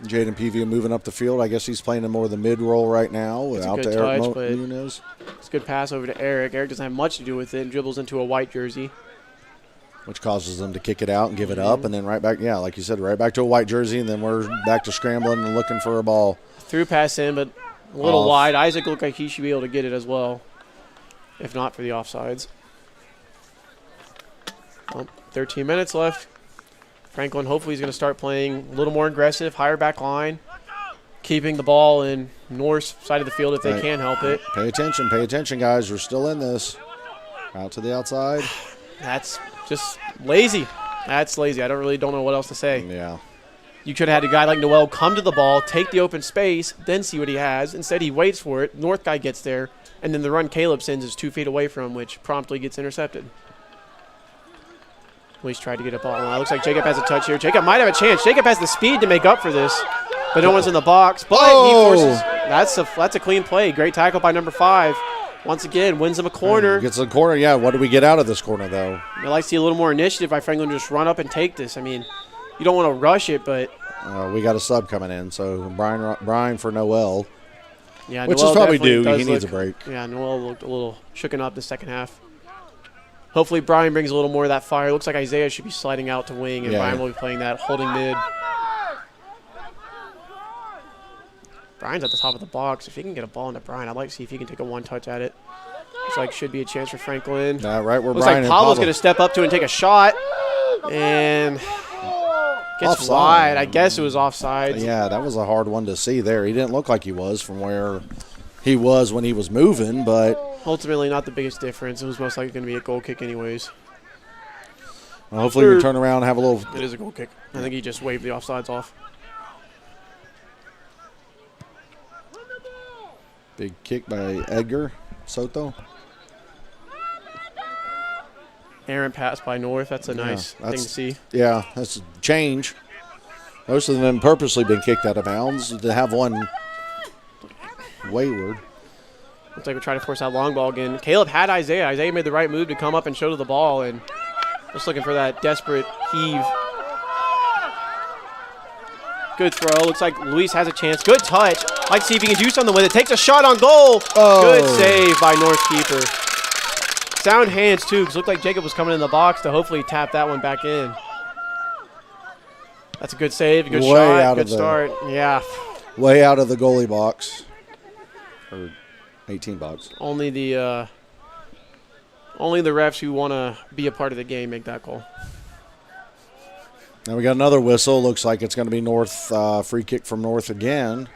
Jaden Peavy moving up the field. I guess he's playing in more of the mid role right now. It's out a good to Eric touch, but Munoz. it's a good pass over to Eric. Eric doesn't have much to do with it and dribbles into a white jersey. Which causes them to kick it out and give it up, and then right back, like you said, right back to a white jersey, and then we're back to scrambling and looking for a ball. Through pass in, but a little Off. wide. Isaac looked like he should be able to get it as well, if not for the offsides. Well, 13 minutes left. Franklin hopefully is going to start playing a little more aggressive, higher back line, keeping the ball in North's side of the field if they can help it. Pay attention, guys. We're still in this. Out to the outside. That's just lazy. That's lazy. I don't know what else to say. Yeah. You could have had a guy like Noel come to the ball, take the open space, then see what he has. Instead, he waits for it. North guy gets there, and then the run Caleb sends is 2 feet away from him, which promptly gets intercepted. He's tried to get a ball. It looks like Jacob has a touch here. Jacob might have a chance. Jacob has the speed to make up for this, but no one's in the box. But he forces. That's a clean play. Great tackle by number 5. Once again, wins him a corner. Gets a corner. Yeah, what do we get out of this corner, though? I'd like to see a little more initiative by Franklin to just run up and take this. I mean, you don't want to rush it, but we got a sub coming in, so Brian for Noel. Yeah, which Noel is probably definitely due. He needs a break. Yeah, Noel looked a little shooken up the second half. Hopefully Brian brings a little more of that fire. Looks like Isaiah should be sliding out to wing, and Brian will be playing that holding mid. Brian's at the top of the box. If he can get a ball into Brian, I'd like to see if he can take a one-touch at it. Looks like should be a chance for Franklin. Right where Looks Brian like Pablo's going to step up to and take a shot. And gets offside. wide. I guess it was offside. Yeah, that was a hard one to see there. He didn't look like he was from where he was when he was moving, but ultimately not the biggest difference. It was most likely going to be a goal kick anyways. well, hopefully we turn around and have a little. It is a goal kick. I think he just waved the offsides off. Big kick by Edgar Soto. Aaron pass by North. That's a nice thing to see. Yeah, that's a change. Most of them have purposely been kicked out of bounds. To have one wayward. Looks like we're trying to force that long ball again. Caleb had Isaiah. Isaiah made the right move to come up and show to the ball, and just looking for that desperate heave. Good throw. Looks like Luis has a chance. Good touch. Like to see if he can do something with it. Takes a shot on goal. Oh. Good save by North keeper. Sound hands, too, because it looked like Jacob was coming in the box to hopefully tap that one back in. That's a good save, a good shot, good start. Yeah. Way out of the goalie box. Or 18 box. Only the refs who want to be a part of the game make that call. Now we got another whistle. Looks like it's going to be North, free kick from North again.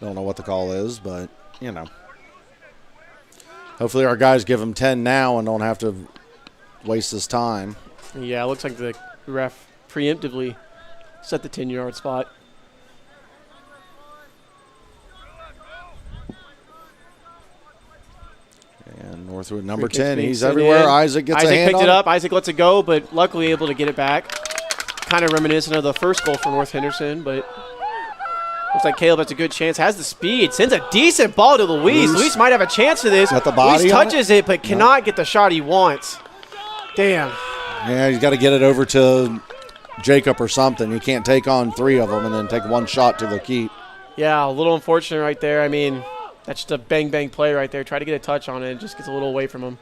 Don't know what the call is, but, you know. Hopefully our guys give them 10 now and don't have to waste this time. Yeah, it looks like the ref preemptively set the 10-yard spot. And Northwood, number Free kick's 10, being he's sent everywhere. in. Isaac gets a Isaac hand picked on it up. Isaac lets it go, but luckily able to get it back. Kind of reminiscent of the first goal for North Henderson, but looks like Caleb has a good chance. Has the speed. Sends a decent ball to Luis. Luis might have a chance to this. Got the body Luis on touches it, but cannot get the shot he wants. Damn. Yeah, he's got to get it over to Jacob or something. You can't take on 3 of them and then take one shot to the keep. Yeah, a little unfortunate right there. I mean, that's just a bang-bang play right there. Try to get a touch on it. It just gets a little away from him.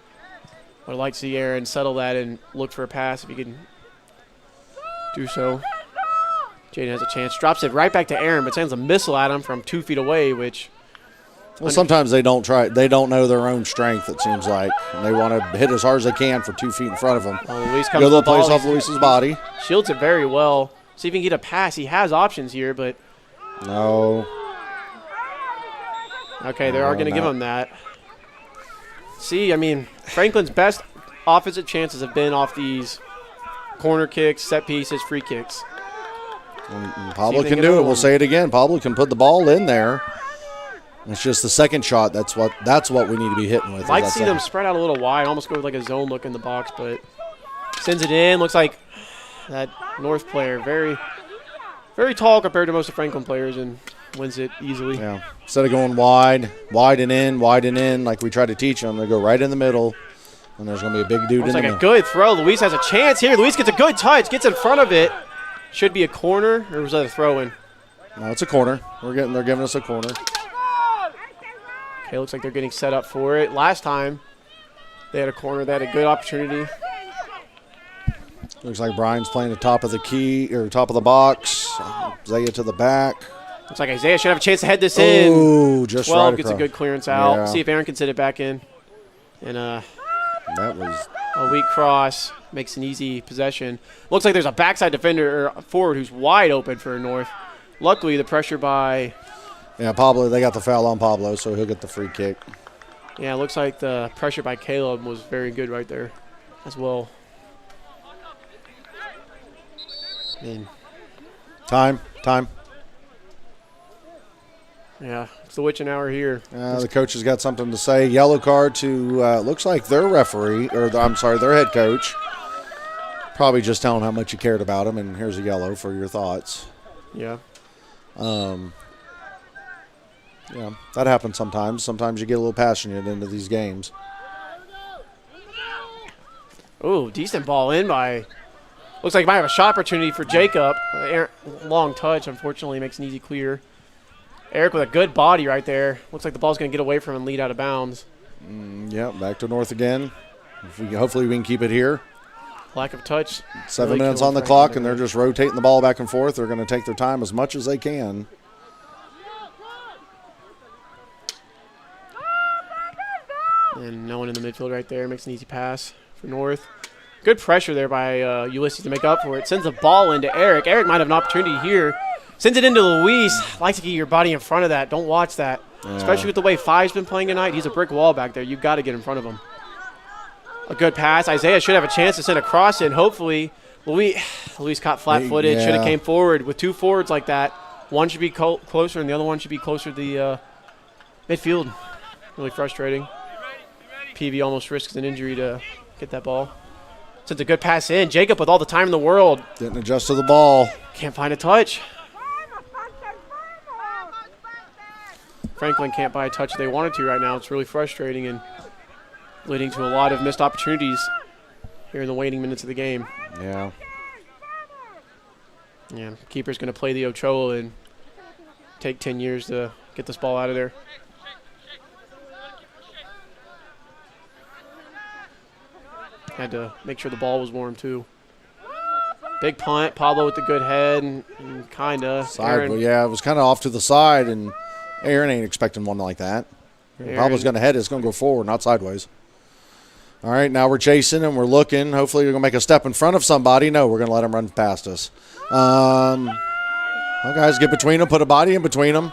I'd like to see Aaron settle that and look for a pass if he can do so. Jaden has a chance. Drops it right back to Aaron, but sends a missile at him from 2 feet away, which... Well, sometimes they don't try. They don't know their own strength, it seems like. And they want to hit as hard as they can for 2 feet in front of them. Luis comes Good to the little place ball. off Luis's body. Shields it very well. See if he can get a pass. He has options here, but... No. Okay, they are going to give him that. See, I mean, Franklin's best offensive chances have been off these corner kicks, set pieces, free kicks. And Pablo can do it. We'll say it again. Pablo can put the ball in there. It's just the second shot. That's what we need to be hitting with. I'd like to see them spread out a little wide, almost go with like a zone look in the box, but sends it in. Looks like that North player, very, very tall compared to most of Franklin players, and wins it easily. Yeah. Instead of going wide and in, like we try to teach them, they go right in the middle, and there's going to be a big dude in the middle. Looks like a good throw. Luis has a chance here. Luis gets a good touch, gets in front of it. Should be a corner, or was that a throw-in? No, it's a corner. They're giving us a corner. Okay, looks like they're getting set up for it. Last time they had a corner, they had a good opportunity. Looks like Brian's playing the top of the key or top of the box. Isaiah to the back. Looks like Isaiah should have a chance to head this in. Oh, just 12 right gets across. a good clearance out. Yeah. See if Aaron can sit it back in. And That was a weak cross makes an easy possession. Looks like there's a backside defender or forward who's wide open for North. Luckily, the pressure by... Yeah, Pablo, they got the foul on Pablo, so he'll get the free kick. Yeah, it looks like the pressure by Caleb was very good right there as well. And Time. yeah, it's the witching hour here. The coach has got something to say. Yellow card to, looks like their referee, their head coach. Probably just telling how much you cared about him, and here's a yellow for your thoughts. Yeah. Yeah, that happens sometimes. Sometimes you get a little passionate into these games. Oh, decent ball in by... Looks like he might have a shot opportunity for Jacob. Long touch, unfortunately, makes an easy clear. Eric with a good body right there. Looks like the ball's going to get away from him and lead out of bounds. Yeah, back to North again. Hopefully we can keep it here. Lack of touch. 7 minutes on the clock, and they're just rotating the ball back and forth. They're going to take their time as much as they can. And no one in the midfield right there. Makes an easy pass for North. Good pressure there by Ulysses to make up for it. Sends the ball into Eric. Eric might have an opportunity here. Sends it into Luis. Like to get your body in front of that. Don't watch that. Yeah. Especially with the way Five's been playing tonight. He's a brick wall back there. You've got to get in front of him. A good pass. Isaiah should have a chance to send a cross in. Hopefully, Luis caught flat-footed. Yeah. Should have came forward. With two forwards like that, one should be closer and the other one should be closer to the midfield. Really frustrating. PV almost risks an injury to get that ball. Sends a good pass in. Jacob with all the time in the world. Didn't adjust to the ball. Can't find a touch. Franklin can't buy a touch they wanted to right now. It's really frustrating and leading to a lot of missed opportunities here in the waning minutes of the game. Yeah. Yeah, keeper's going to play the Ochoa and take 10 years to get this ball out of there. Had to make sure the ball was warm, too. Big punt. Pablo with the good head and kind of. Yeah, it was kind of off to the side, and Aaron ain't expecting one like that. Pablo's going to head it. It's going to go forward, not sideways. All right, now we're chasing and we're looking. Hopefully, we're going to make a step in front of somebody. No, we're going to let them run past us. Well, guys, get between them. Put a body in between them.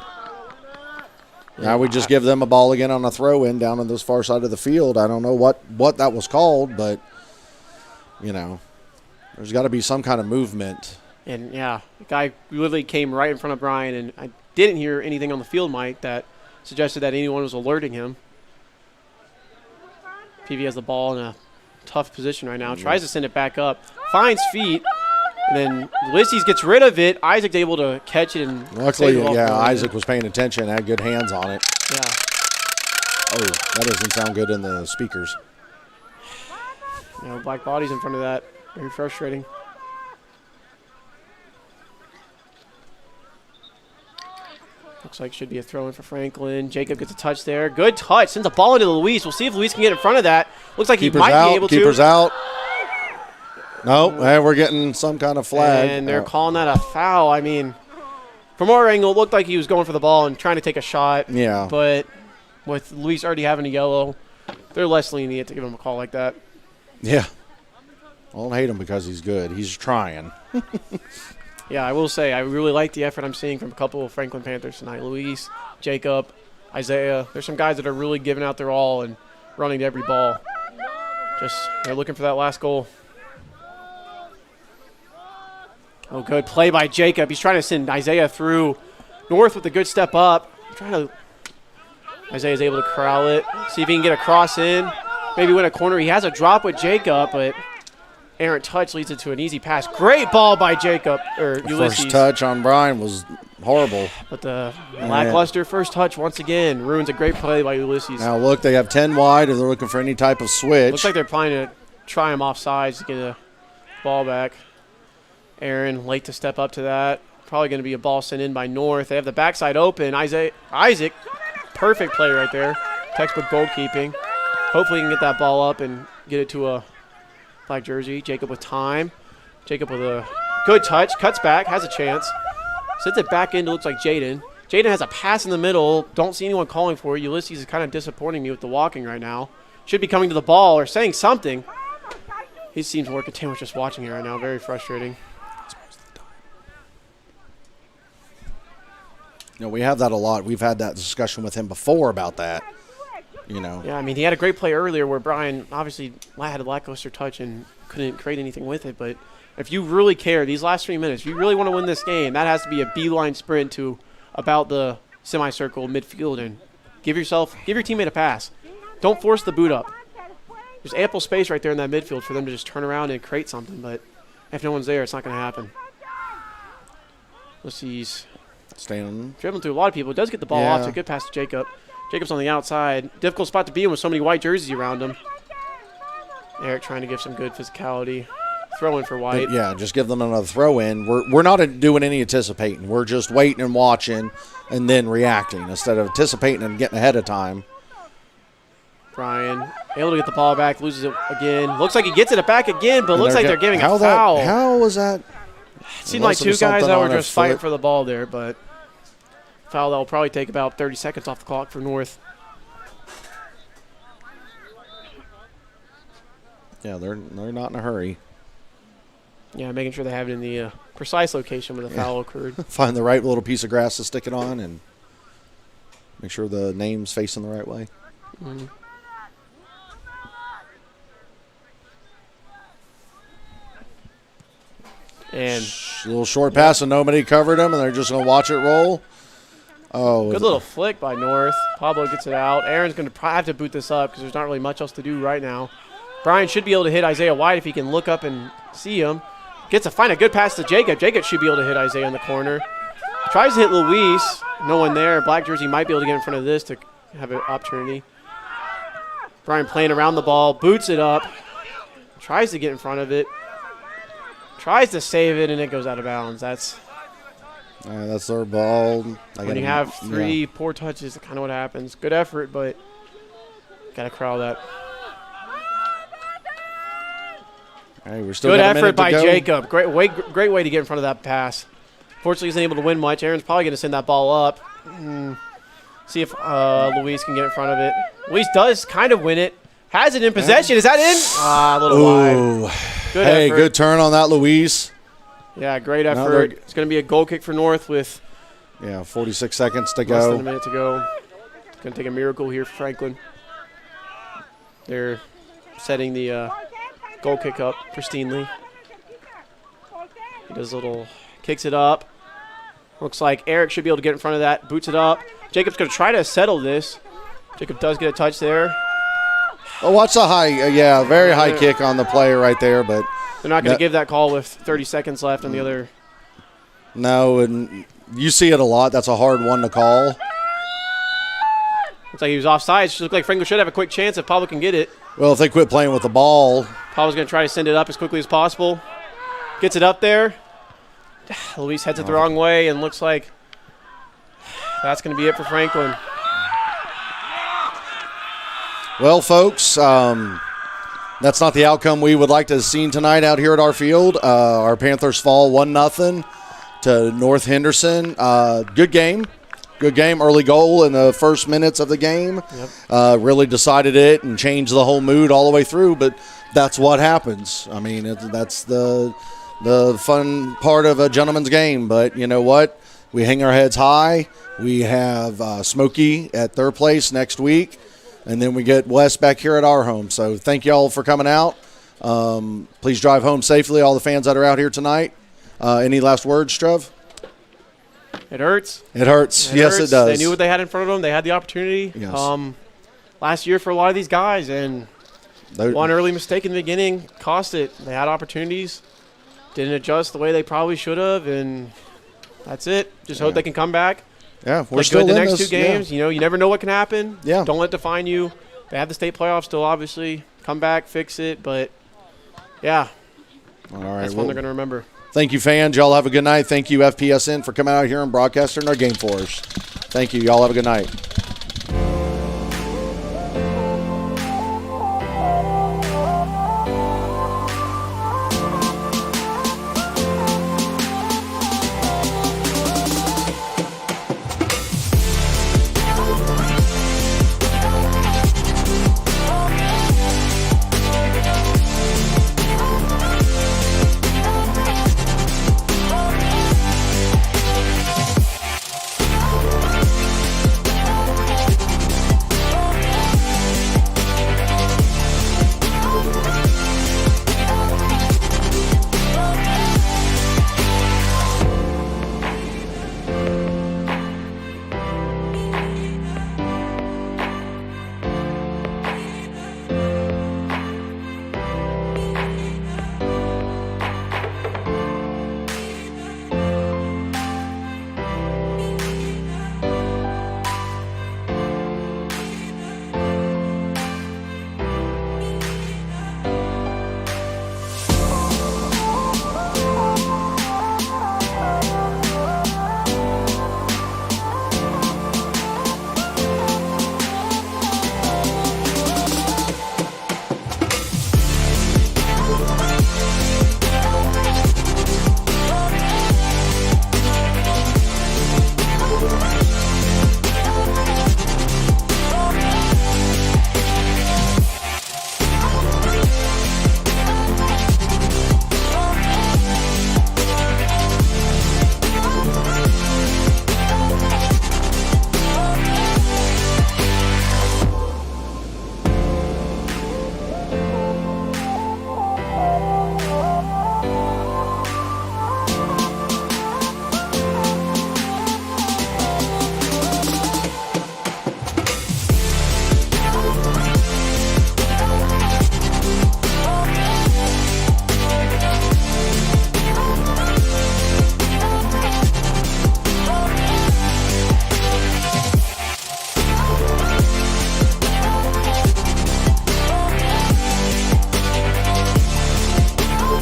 Now we just give them a ball again on a throw-in down on this far side of the field. I don't know what that was called, but, you know, there's got to be some kind of movement. And, yeah, the guy literally came right in front of Brian, and I didn't hear anything on the field, Mike, that suggested that anyone was alerting him. PV has the ball in a tough position right now. Tries to send it back up. Finds feet. And then Ulysses gets rid of it. Isaac's able to catch it. And luckily, yeah, Isaac was paying attention and had good hands on it. Yeah. Oh, that doesn't sound good in the speakers. You know, black bodies in front of that. Very frustrating. Looks like should be a throw in for Franklin. Jacob gets a touch there. Good touch. Sends a ball into Luis. We'll see if Luis can get in front of that. Looks like Keeper's he might out, be able to. Keeper's out. No, hey, we're getting some kind of flag. And they're calling that a foul. I mean, from our angle, it looked like he was going for the ball and trying to take a shot. Yeah. But with Luis already having a yellow, they're less lenient to give him a call like that. Yeah. I don't hate him because he's good. He's trying. Yeah, I will say I really like the effort I'm seeing from a couple of Franklin Panthers tonight. Luis, Jacob, Isaiah. There's some guys that are really giving out their all and running to every ball. Just they're looking for that last goal. Oh, good play by Jacob. He's trying to send Isaiah through. North with a good step up. Isaiah's able to corral it. See if he can get a cross in. Maybe win a corner. He has a drop with Jacob, but errant touch leads it to an easy pass. Great ball by Jacob, or Ulysses. First touch on Brian was horrible. But the lackluster first touch once again ruins a great play by Ulysses. Now look, they have 10 wide and they're looking for any type of switch. Looks like they're planning to try him off sides to get a ball back. Aaron late to step up to that. Probably going to be a ball sent in by North. They have the backside open. Isaac, perfect play right there. Textbook goalkeeping. Hopefully he can get that ball up and get it to a black jersey. Jacob with time. Jacob with a good touch. Cuts back. Has a chance. Sends it back into looks like Jaden. Jaden has a pass in the middle. Don't see anyone calling for it. Ulysses is kind of disappointing me with the walking right now. Should be coming to the ball or saying something. He seems more content with just watching it right now. Very frustrating. You know, we have that a lot. We've had that discussion with him before about that. You know. Yeah, I mean, he had a great play earlier where Brian obviously had a lackluster touch and couldn't create anything with it. But if you really care, these last 3 minutes, if you really want to win this game, that has to be a beeline sprint to about the semicircle midfield and give your teammate a pass. Don't force the boot up. There's ample space right there in that midfield for them to just turn around and create something. But if no one's there, it's not going to happen. Let's see. Staying. Dribbling through a lot of people. Does get the ball off. It's a good pass to Jacob. Jacob's on the outside. Difficult spot to be in with so many white jerseys around him. Eric trying to give some good physicality. Throw in for White. Yeah, just give them another throw in. We're not doing any anticipating. We're just waiting and watching and then reacting instead of anticipating and getting ahead of time. Brian able to get the ball back. Loses it again. Looks like he gets it back again, but looks like they're giving a foul. How was that? It seemed like two guys that were just fighting for the ball there, but foul that will probably take about 30 seconds off the clock for North. Yeah, they're not in a hurry. Yeah, making sure they have it in the precise location where the foul occurred. Find the right little piece of grass to stick it on and make sure the name's facing the right way. Mm-hmm. And a little short pass and nobody covered him, and they're just going to watch it roll. Oh, good little flick by North. Pablo gets it out. Aaron's going to have to boot this up because there's not really much else to do right now. Brian should be able to hit Isaiah White if he can look up and see him. Find a good pass to Jacob. Jacob should be able to hit Isaiah in the corner. Tries to hit Luis. No one there. Black jersey might be able to get in front of this to have an opportunity. Brian playing around the ball. Boots it up. Tries to get in front of it. Tries to save it, and it goes out of bounds. That's their ball. When you have three poor touches, that's kind of what happens. Good effort, but got to corral that. Hey, we're still good effort by Jacob. Great way to get in front of that pass. Fortunately, he's not able to win much. Aaron's probably going to send that ball up. See if Luis can get in front of it. Luis does kind of win it. Has it in possession. Is that in? A little wide. Good effort. Good turn on that, Luis. Yeah, great effort. It's going to be a goal kick for North with 46 seconds to go. Less than a minute to go. It's going to take a miracle here for Franklin. They're setting the goal kick up pristinely. He does a little, kicks it up. Looks like Eric should be able to get in front of that. Boots it up. Jacob's going to try to settle this. Jacob does get a touch there. Oh, watch the high, very high kick on the player right there, but they're not going to give that call with 30 seconds left on the other. No, and you see it a lot. That's a hard one to call. Looks like he was offside. It looked like Franklin should have a quick chance if Pablo can get it. Well, if they quit playing with the ball. Pablo's going to try to send it up as quickly as possible. Gets it up there. Luis heads it the wrong way and looks like That's going to be it for Franklin. Well, folks, that's not the outcome we would like to have seen tonight out here at our field. Our Panthers fall 1-0 to North Henderson. Good game. Good game. Early goal in the first minutes of the game. Yep. Really decided it and changed the whole mood all the way through, but that's what happens. I mean, that's the fun part of a gentleman's game. But you know what? We hang our heads high. We have Smokey at third place next week, and then we get Wes back here at our home. So thank you all for coming out. Please drive home safely, all the fans that are out here tonight. Any last words, Trev? It hurts. It hurts. Yes, hurts. it does. They knew what they had in front of them. They had the opportunity. Yes. Last year for a lot of these guys, and one early mistake in the beginning cost it. They had opportunities, didn't adjust the way they probably should have, and that's it. Just hope they can come back. Yeah, we're Play still good the in next this, 2 games. yeah. You know, you never know what can happen. Yeah. Don't let it define you. They have the state playoffs still, obviously. Come back, fix it, but yeah, All right. that's one they're going to remember. Thank you, fans. Y'all have a good night. Thank you, FPSN, for coming out here and broadcasting our game for us. Thank you. Y'all have a good night.